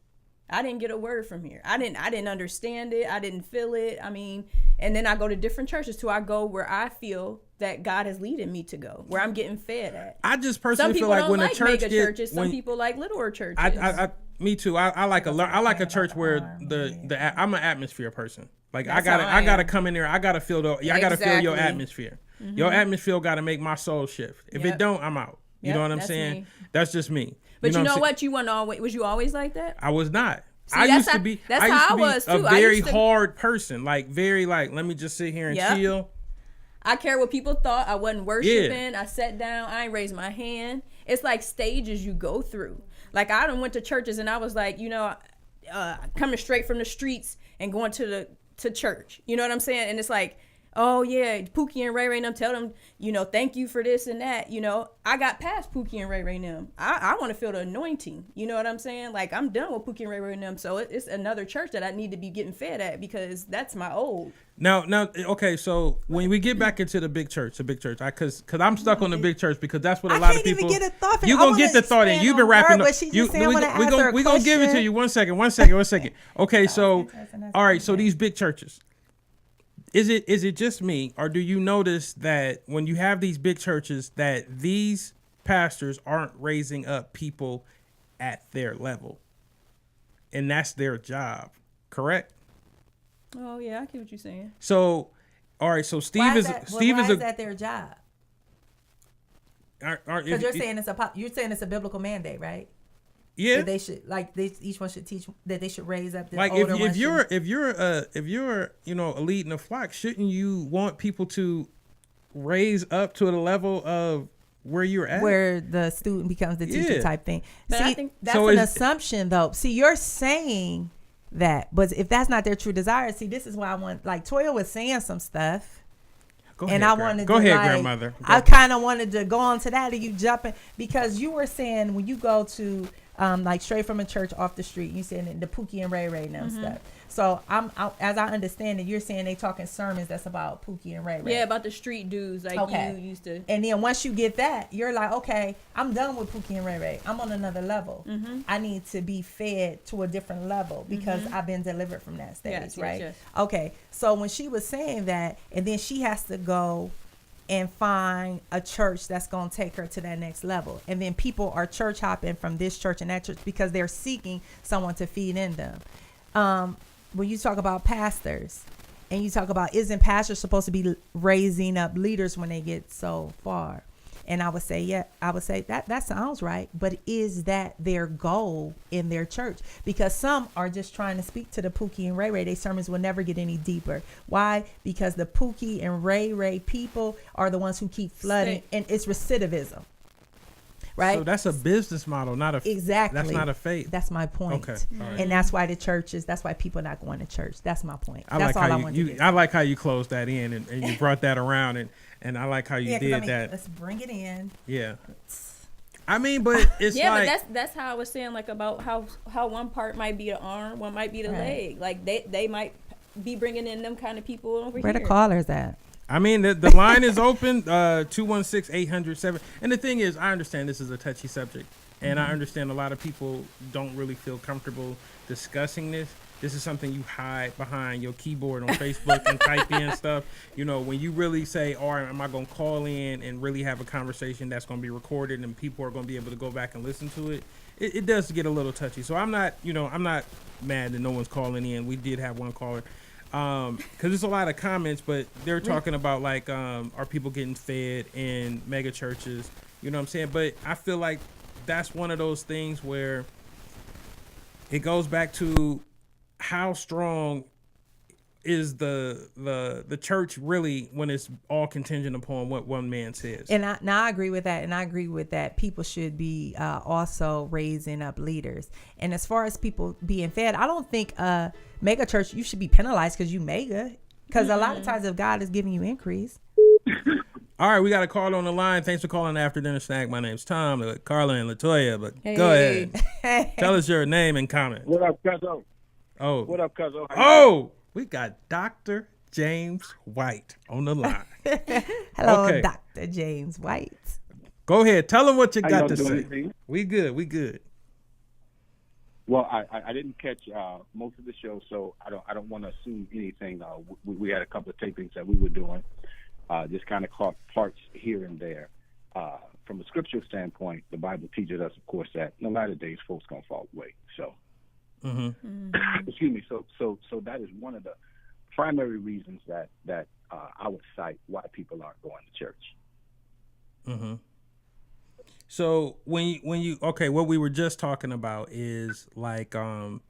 I didn't get a word from here. I didn't understand it. I didn't feel it. I mean, and then I go to different churches till I go where I feel that God is leading me to go, where I'm getting fed at. I just personally feel like when a church mega churches, some people like littler churches. Me too. I like a church where I'm an atmosphere person. Like I gotta come in there. I gotta feel I gotta feel your atmosphere. Your atmosphere gotta make my soul shift. If it don't, I'm out. You know what I'm saying? Me. That's just me. But you know what? You weren't always. Was you always like that? I was not. See, I used to be a very hard person. Like very like, let me just sit here and chill. I care what people thought. I wasn't worshiping. I sat down. I ain't raised my hand. It's like stages you go through. Like I done went to churches and I was like, coming straight from the streets and going to church. You know what I'm saying? And it's like, oh yeah, Pookie and Ray Ray and them, tell them, thank you for this and that. I got past Pookie and Ray Ray and them. I want to feel the anointing. You know what I'm saying? Like I'm done with Pookie and Ray Ray and them. So it's another church that I need to be getting fed at because that's my old. Now, okay. So when we get back into the big church, because I'm stuck on the big church because that's what a lot of people. Even get a thought. You gonna get the thought in. You've been wrapping up. We gonna give it to you. One second. Okay, so all right. So these big churches. Is it just me, or do you notice that when you have these big churches that these pastors aren't raising up people at their level, and that's their job, correct? Oh yeah, I get what you're saying. So, all right. So Steve is that their job? Because you're saying it's a biblical mandate, right? Yeah, that they should each one should teach that they should raise up the like older if you're a lead in the flock, shouldn't you want people to raise up to the level of where you're at, where the student becomes the teacher type thing? But see, I think that's an assumption though. See, you're saying that, but if that's not their true desire, see, this is why I want, like Toya was saying some stuff. Go ahead, grandmother. I kind of wanted to go on to that, and you jumping because you were saying when you go to like straight from a church off the street, you saying the Pookie and Ray Ray and them stuff. So as I understand it, you're saying they talking sermons that's about Pookie and Ray Ray. Yeah, about the street dudes like you used to. And then once you get that, you're like, okay, I'm done with Pookie and Ray Ray. I'm on another level. I need to be fed to a different level because I've been delivered from that stage, right? Yes. Okay, so when she was saying that, and then she has to go and find a church that's going to take her to that next level. And then people are church hopping from this church and that church because they're seeking someone to feed in them. When you talk about pastors and you talk about, isn't pastors supposed to be raising up leaders when they get so far? And I would say that sounds right. But is that their goal in their church? Because some are just trying to speak to the Pookie and Ray Ray. Their sermons will never get any deeper. Why? Because the Pookie and Ray Ray people are the ones who keep flooding, and it's recidivism. Right? So that's a business model, not a exactly. That's not a faith. That's my point. Okay. Right. And that's why that's why people are not going to church. That's my point. I like how you closed that in and you brought that around and I like how you did that. Let's bring it in. Yeah. I mean, but it's but that's how I was saying, like about how one part might be the arm, one might be the leg. Like they might be bringing in them kind of people over here. Where the callers at? I mean, the line is open, 216-800-7. And the thing is, I understand this is a touchy subject. And I understand a lot of people don't really feel comfortable discussing this. This is something you hide behind your keyboard on Facebook and type in stuff. When you really say, all right, am I going to call in and really have a conversation that's going to be recorded and people are going to be able to go back and listen to it? It does get a little touchy. So I'm not mad that no one's calling in. We did have one caller. Because there's a lot of comments, but they're talking about like, are people getting fed in mega churches? You know what I'm saying? But I feel like that's one of those things where it goes back to how strong is the church really when it's all contingent upon what one man says. And I agree with that. And I agree with that. People should be also raising up leaders. And as far as people being fed, I don't think mega church, you should be penalized because you mega. Because a lot of times if God is giving you increase. All right, we got a call on the line. Thanks for calling After Dinner Snack. My name's Tom, Carla, and Latoya. But go ahead. Tell us your name and comment. What up, Cuzzo? Oh. What up, Cuzzo? Oh, we got Dr. James White on the line. Hello, Okay. Dr. James White. Go ahead. Tell them what you How got y'all to doing say. today? We good. Well, I didn't catch most of the show, so I don't want to assume anything. We had a couple of tapings that we were doing, just kind of caught parts here and there. From a scriptural standpoint, the Bible teaches us, of course, that no matter days, folks gonna fall away. So, excuse me. So that is one of the primary reasons that I would cite why people aren't going to church. Mm-hmm. So when you okay, what we were just talking about is like the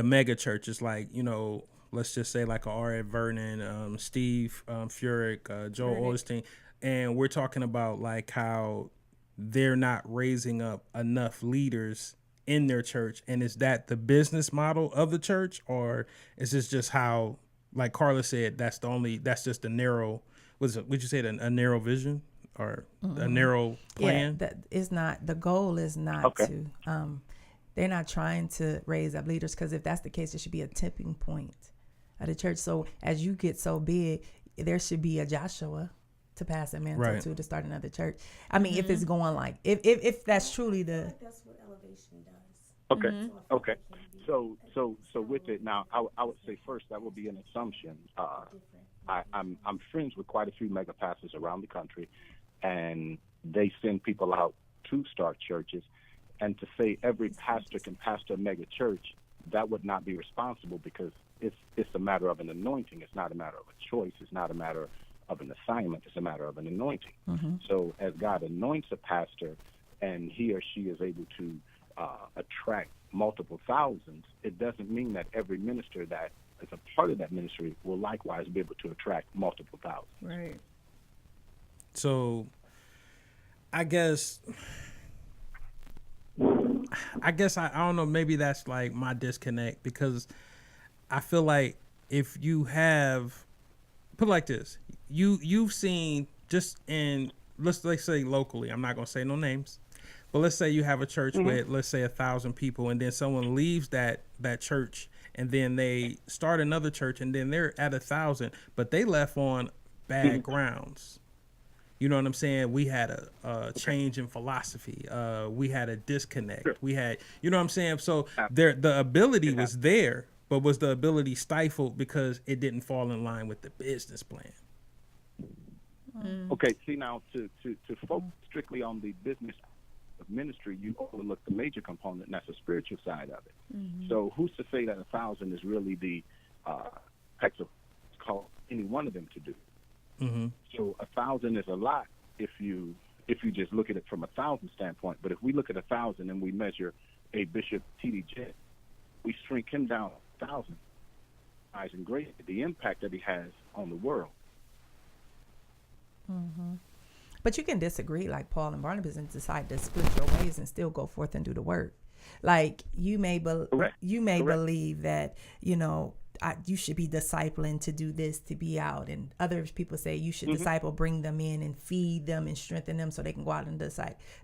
mega churches, like, you know, let's just say like a R.Ed Vernon, Steve Furtick, Joel Osteen, and we're talking about like how they're not raising up enough leaders in their church. And is that the business model of the church, or is this just how, like Carla said, that's just a narrow, would you say a narrow vision? Or a narrow plan? Yeah, that is not, the goal is not to, they're not trying to raise up leaders, because if that's the case, it should be a tipping point of the church. So as you get so big, there should be a Joshua to pass a mantle to start another church. I mean, if it's going like, if that's truly the. That's what elevation does. Okay. Okay. So with it now, I would say first that would be an assumption. I'm friends with quite a few mega pastors around the country, and they send people out to start churches. And to say every pastor can pastor a mega church, that would not be responsible, because it's a matter of an anointing. It's not a matter of a choice. It's not a matter of an assignment. It's a matter of an anointing. So as God anoints a pastor and he or she is able to attract multiple thousands, it doesn't mean that every minister that is a part of that ministry will likewise be able to attract multiple thousands. Right. So I guess I don't know, maybe that's like my disconnect, because I feel like if you have, put it like this, you've seen just in, let's say locally, I'm not going to say no names, but let's say you have a church with, let's say 1,000 people, and then someone leaves that church, and then they start another church, and then they're at 1,000, but they left on bad grounds. You know what I'm saying? We had a change in philosophy. We had a disconnect. We had, you know what I'm saying? So the ability was there, but was the ability stifled because it didn't fall in line with the business plan? Okay, see now, to focus strictly on the business of ministry, you overlook the major component, and that's the spiritual side of it. So who's to say that 1,000 is really the exercise call any one of them to do? So 1,000 is a lot if you just look at it from 1,000 standpoint. But if we look at 1,000 and we measure a Bishop T.D. Jakes, we shrink him down 1,000, and great the impact that he has on the world. But you can disagree, like Paul and Barnabas, and decide to split your ways and still go forth and do the work. Like you may believe that, you know, you should be discipling to do this, to be out, and other people say you should disciple, bring them in and feed them and strengthen them so they can go out and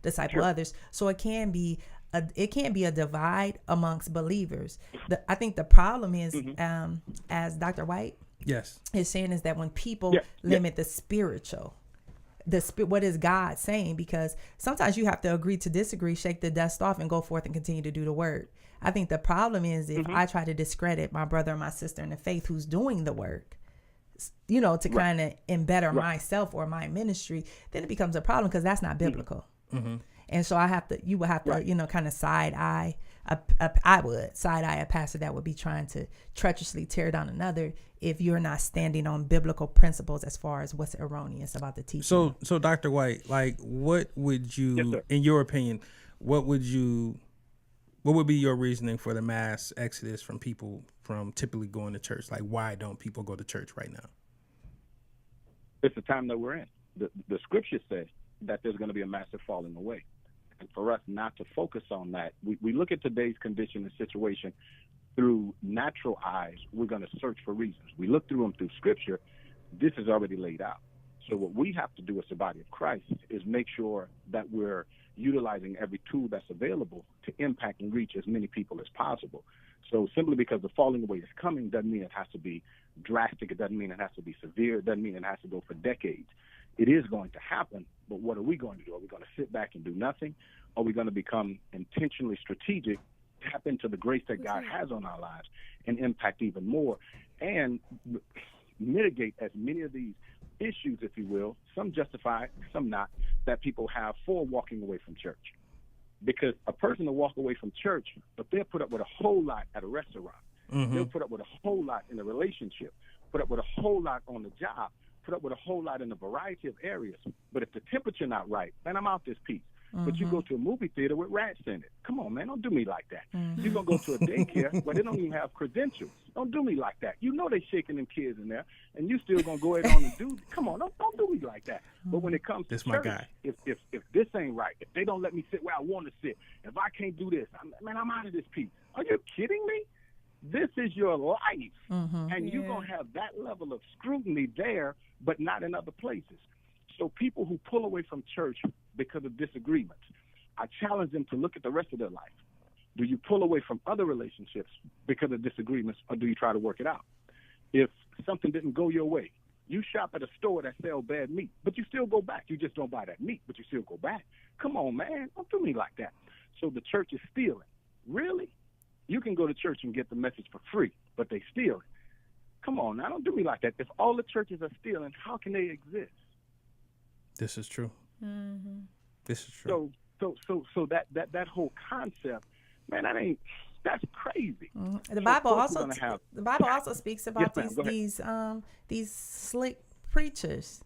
disciple others. So it can be a divide amongst believers. I think the problem is, as Dr. White is saying, is that when people limit the spiritual, what is God saying? Because sometimes you have to agree to disagree, shake the dust off, and go forth and continue to do the work. I think the problem is if I try to discredit my brother or my sister in the faith who's doing the work, you know, to kind of embetter myself or my ministry, then it becomes a problem, because that's not biblical. And so you would have to, you know, kind of side eye a pastor that would be trying to treacherously tear down another if you're not standing on biblical principles as far as what's erroneous about the teaching. So Dr. White, like, what would you, in your opinion, what would you What would be your reasoning for the mass exodus from people from typically going to church? Like, why don't people go to church right now? It's the time that we're in. The scripture says that there's going to be a massive falling away. And for us not to focus on that, we look at today's condition and situation through natural eyes. We're going to search for reasons. We look through them through scripture. This is already laid out. So what we have to do as the body of Christ is make sure that we're utilizing every tool that's available to impact and reach as many people as possible. So simply because the falling away is coming doesn't mean it has to be drastic. It doesn't mean it has to be severe. It doesn't mean it has to go for decades. It is going to happen, but what are we going to do? Are we going to sit back and do nothing? Are we going to become intentionally strategic, tap into the grace that God has on our lives, and impact even more, and mitigate as many of these issues, if you will, some justified, some not, that people have for walking away from church? Because a person will walk away from church, but they'll put up with a whole lot at a restaurant. Mm-hmm. They'll put up with a whole lot in a relationship, put up with a whole lot on the job, put up with a whole lot in a variety of areas. But if the temperature not right, man, I'm out this piece. But you go to a movie theater with rats in it. Come on, man, don't do me like that. You're going to go to a daycare where they don't even have credentials. Don't do me like that. You know they shaking them kids in there, and you still going to go ahead on and do. Come on, don't do me like that. But when it comes to This church, my guy. if this ain't right, if they don't let me sit where I want to sit, if I can't do this, I'm out of this piece. Are you kidding me? This is your life, and you're going to have that level of scrutiny there, but not in other places. So people who pull away from church because of disagreements, I challenge them to look at the rest of their life. Do you pull away from other relationships because of disagreements, or do you try to work it out? If something didn't go your way, you shop at a store that sells bad meat, but you still go back. You just don't buy that meat, but you still go back. Come on, man. Don't do me like that. So the church is stealing. Really? You can go to church and get the message for free, but they steal it. Come on, now, don't do me like that. If all the churches are stealing, how can they exist? This is true. Mm-hmm. This is true. So that whole concept, man, that's crazy. Mm-hmm. The So Bible also speaks about these slick preachers.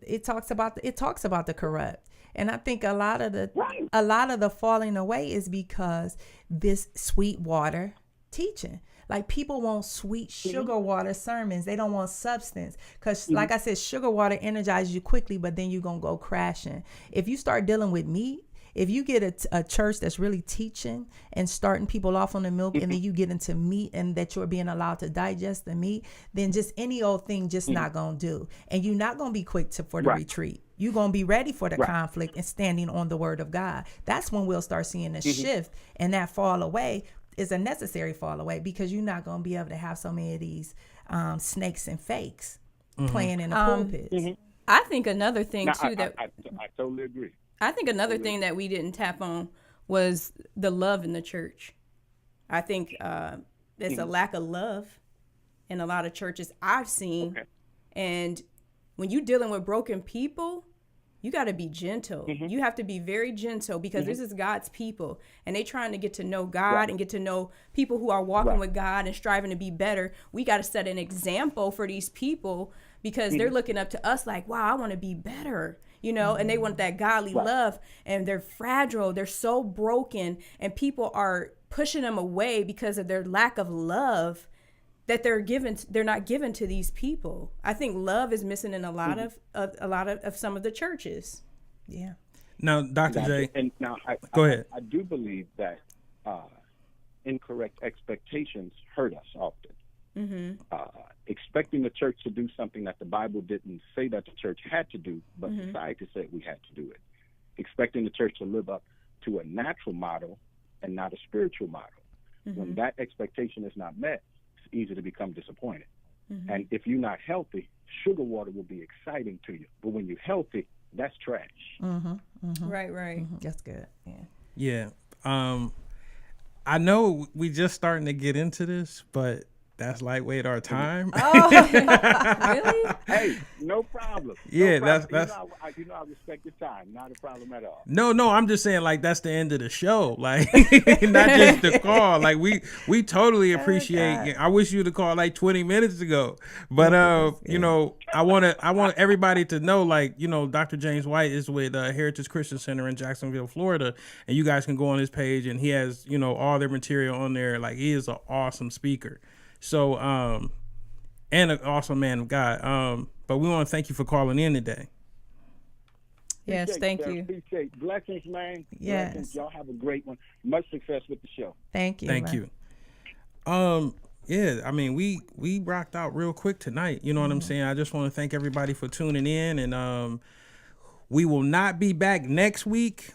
It talks about the corrupt. And I think a lot of the falling away is because this sweet water teaching. Like, people want sweet sugar water sermons. They don't want substance. Because, like I said, sugar water energizes you quickly, but then you're going to go crashing. If you start dealing with meat, if you get a church that's really teaching and starting people off on the milk, and then you get into meat and that you're being allowed to digest the meat, then just any old thing just not going to do. And you're not going to be quick for the retreat. You're going to be ready for the conflict and standing on the word of God. That's when we'll start seeing a shift, and that fall away is a necessary fall away, because you're not going to be able to have so many of these snakes and fakes playing in the pulpits. I think another thing too I totally agree. I think another thing that we didn't tap on was the love in the church. I think there's a lack of love in a lot of churches I've seen. Okay. And when you're dealing with broken people, you got to be gentle. You have to be very gentle, because this is God's people, and they trying to get to know God and get to know people who are walking with God and striving to be better. We got to set an example for these people, because they're looking up to us like, wow, I want to be better, and they want that godly love, and they're fragile. They're so broken, and people are pushing them away because of their lack of love that they're not given to these people. I think love is missing in a lot of some of the churches. Yeah. Now, Dr. J, and now go ahead. I do believe that incorrect expectations hurt us often. Expecting the church to do something that the Bible didn't say that the church had to do, but society said we had to do it. Expecting the church to live up to a natural model and not a spiritual model. When that expectation is not met, easy to become disappointed. And if you're not healthy, sugar water will be exciting to you, but when you're healthy, that's trash. Right. That's good. Yeah. I know we just starting to get into this, but that's lightweight our time. Oh, really? Hey, no problem. Yeah, problem. that's I respect your time. Not a problem at all. no. I'm just saying, like, that's the end of the show. Like, not just the call. Like, we totally appreciate. I wish you'd have called like 20 minutes ago. But you know, I want everybody to know, like, you know, Dr. James White is with Heritage Christian Center in Jacksonville, Florida, and you guys can go on his page, and he has, you know, all their material on there. Like, he is an awesome speaker. So and an awesome man of God. But we want to thank you for calling in today. Yes, Appreciate thank it, you. Appreciate blessings, man. Yes. Blessings. Y'all have a great one. Much success with the show. Thank you. Thank man. you. Yeah, I mean, we rocked out real quick tonight. You know what I'm saying? I just want to thank everybody for tuning in, and we will not be back next week.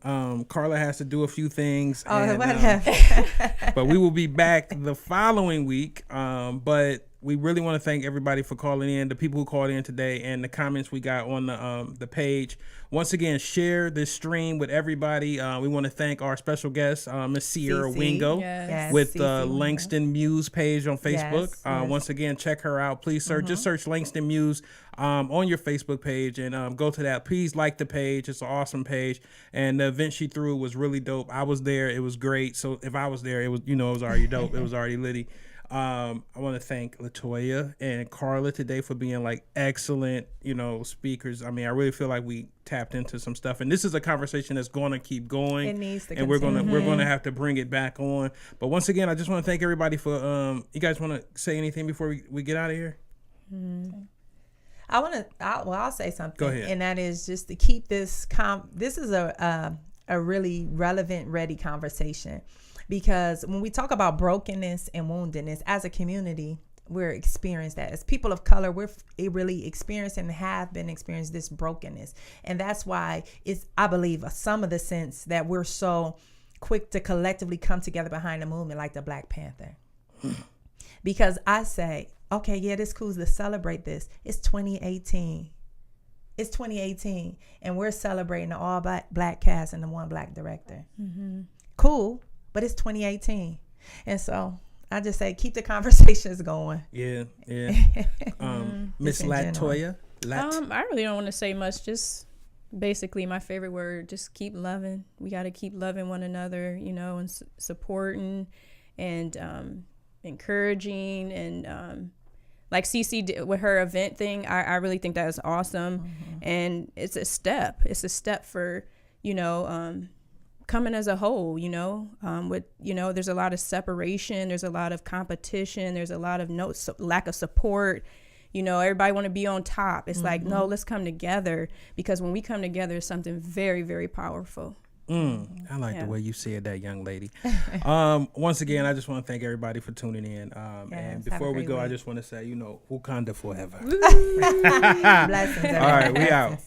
Carla has to do a few things. Oh, and, what happened? but we will be back the following week. But we really want to thank everybody for calling in, the people who called in today, and the comments we got on the page. Once again, share this stream with everybody. We want to thank our special guest, Miss Sierra Cece. Wingo, Yes. with Cece Wingo. Langston Muse page on Facebook. Yes, yes. Once again, check her out. Please just search Langston Muse on your Facebook page, and go to that. Please like the page. It's an awesome page. And the event she threw was really dope. I was there. It was great. So if I was there, it was, you know, it was already dope. It was already litty. I want to thank Latoya and Carla today for being like excellent, you know, speakers. I mean, I really feel like we tapped into some stuff, and this is a conversation that's going to keep going. It needs to and continue. we're gonna have to bring it back on. But once again, I just want to thank everybody for. You guys want to say anything before we get out of here? I'll say something. Go ahead. And that is just to keep this this is a really relevant, ready conversation, because when we talk about brokenness and woundedness as a community, we're experiencing that. As people of color, we're really experiencing and have been experiencing this brokenness. And that's why it's, I believe, some of the sense that we're so quick to collectively come together behind a movement like the Black Panther. Because I say, okay, yeah, this cool to celebrate this. It's 2018. It's 2018, and we're celebrating the all black cast and the one black director. Cool, but it's 2018, and so I just say keep the conversations going. Yeah. Miss in Latoya. I really don't want to say much. Just basically my favorite word. Just keep loving. We got to keep loving one another, you know, and supporting and encouraging and. Like Cece did with her event thing, I really think that is awesome. And it's a step. It's a step for, you know, coming as a whole, you know, with, you know, there's a lot of separation. There's a lot of competition. There's a lot of lack of support. You know, everybody want to be on top. It's like, no, let's come together, because when we come together, it's something very, very powerful. I like the way you said that, young lady. Once again, I just want to thank everybody for tuning in. And before we go, I just want to say, you know, Wakanda forever. Blessings. All right, we out.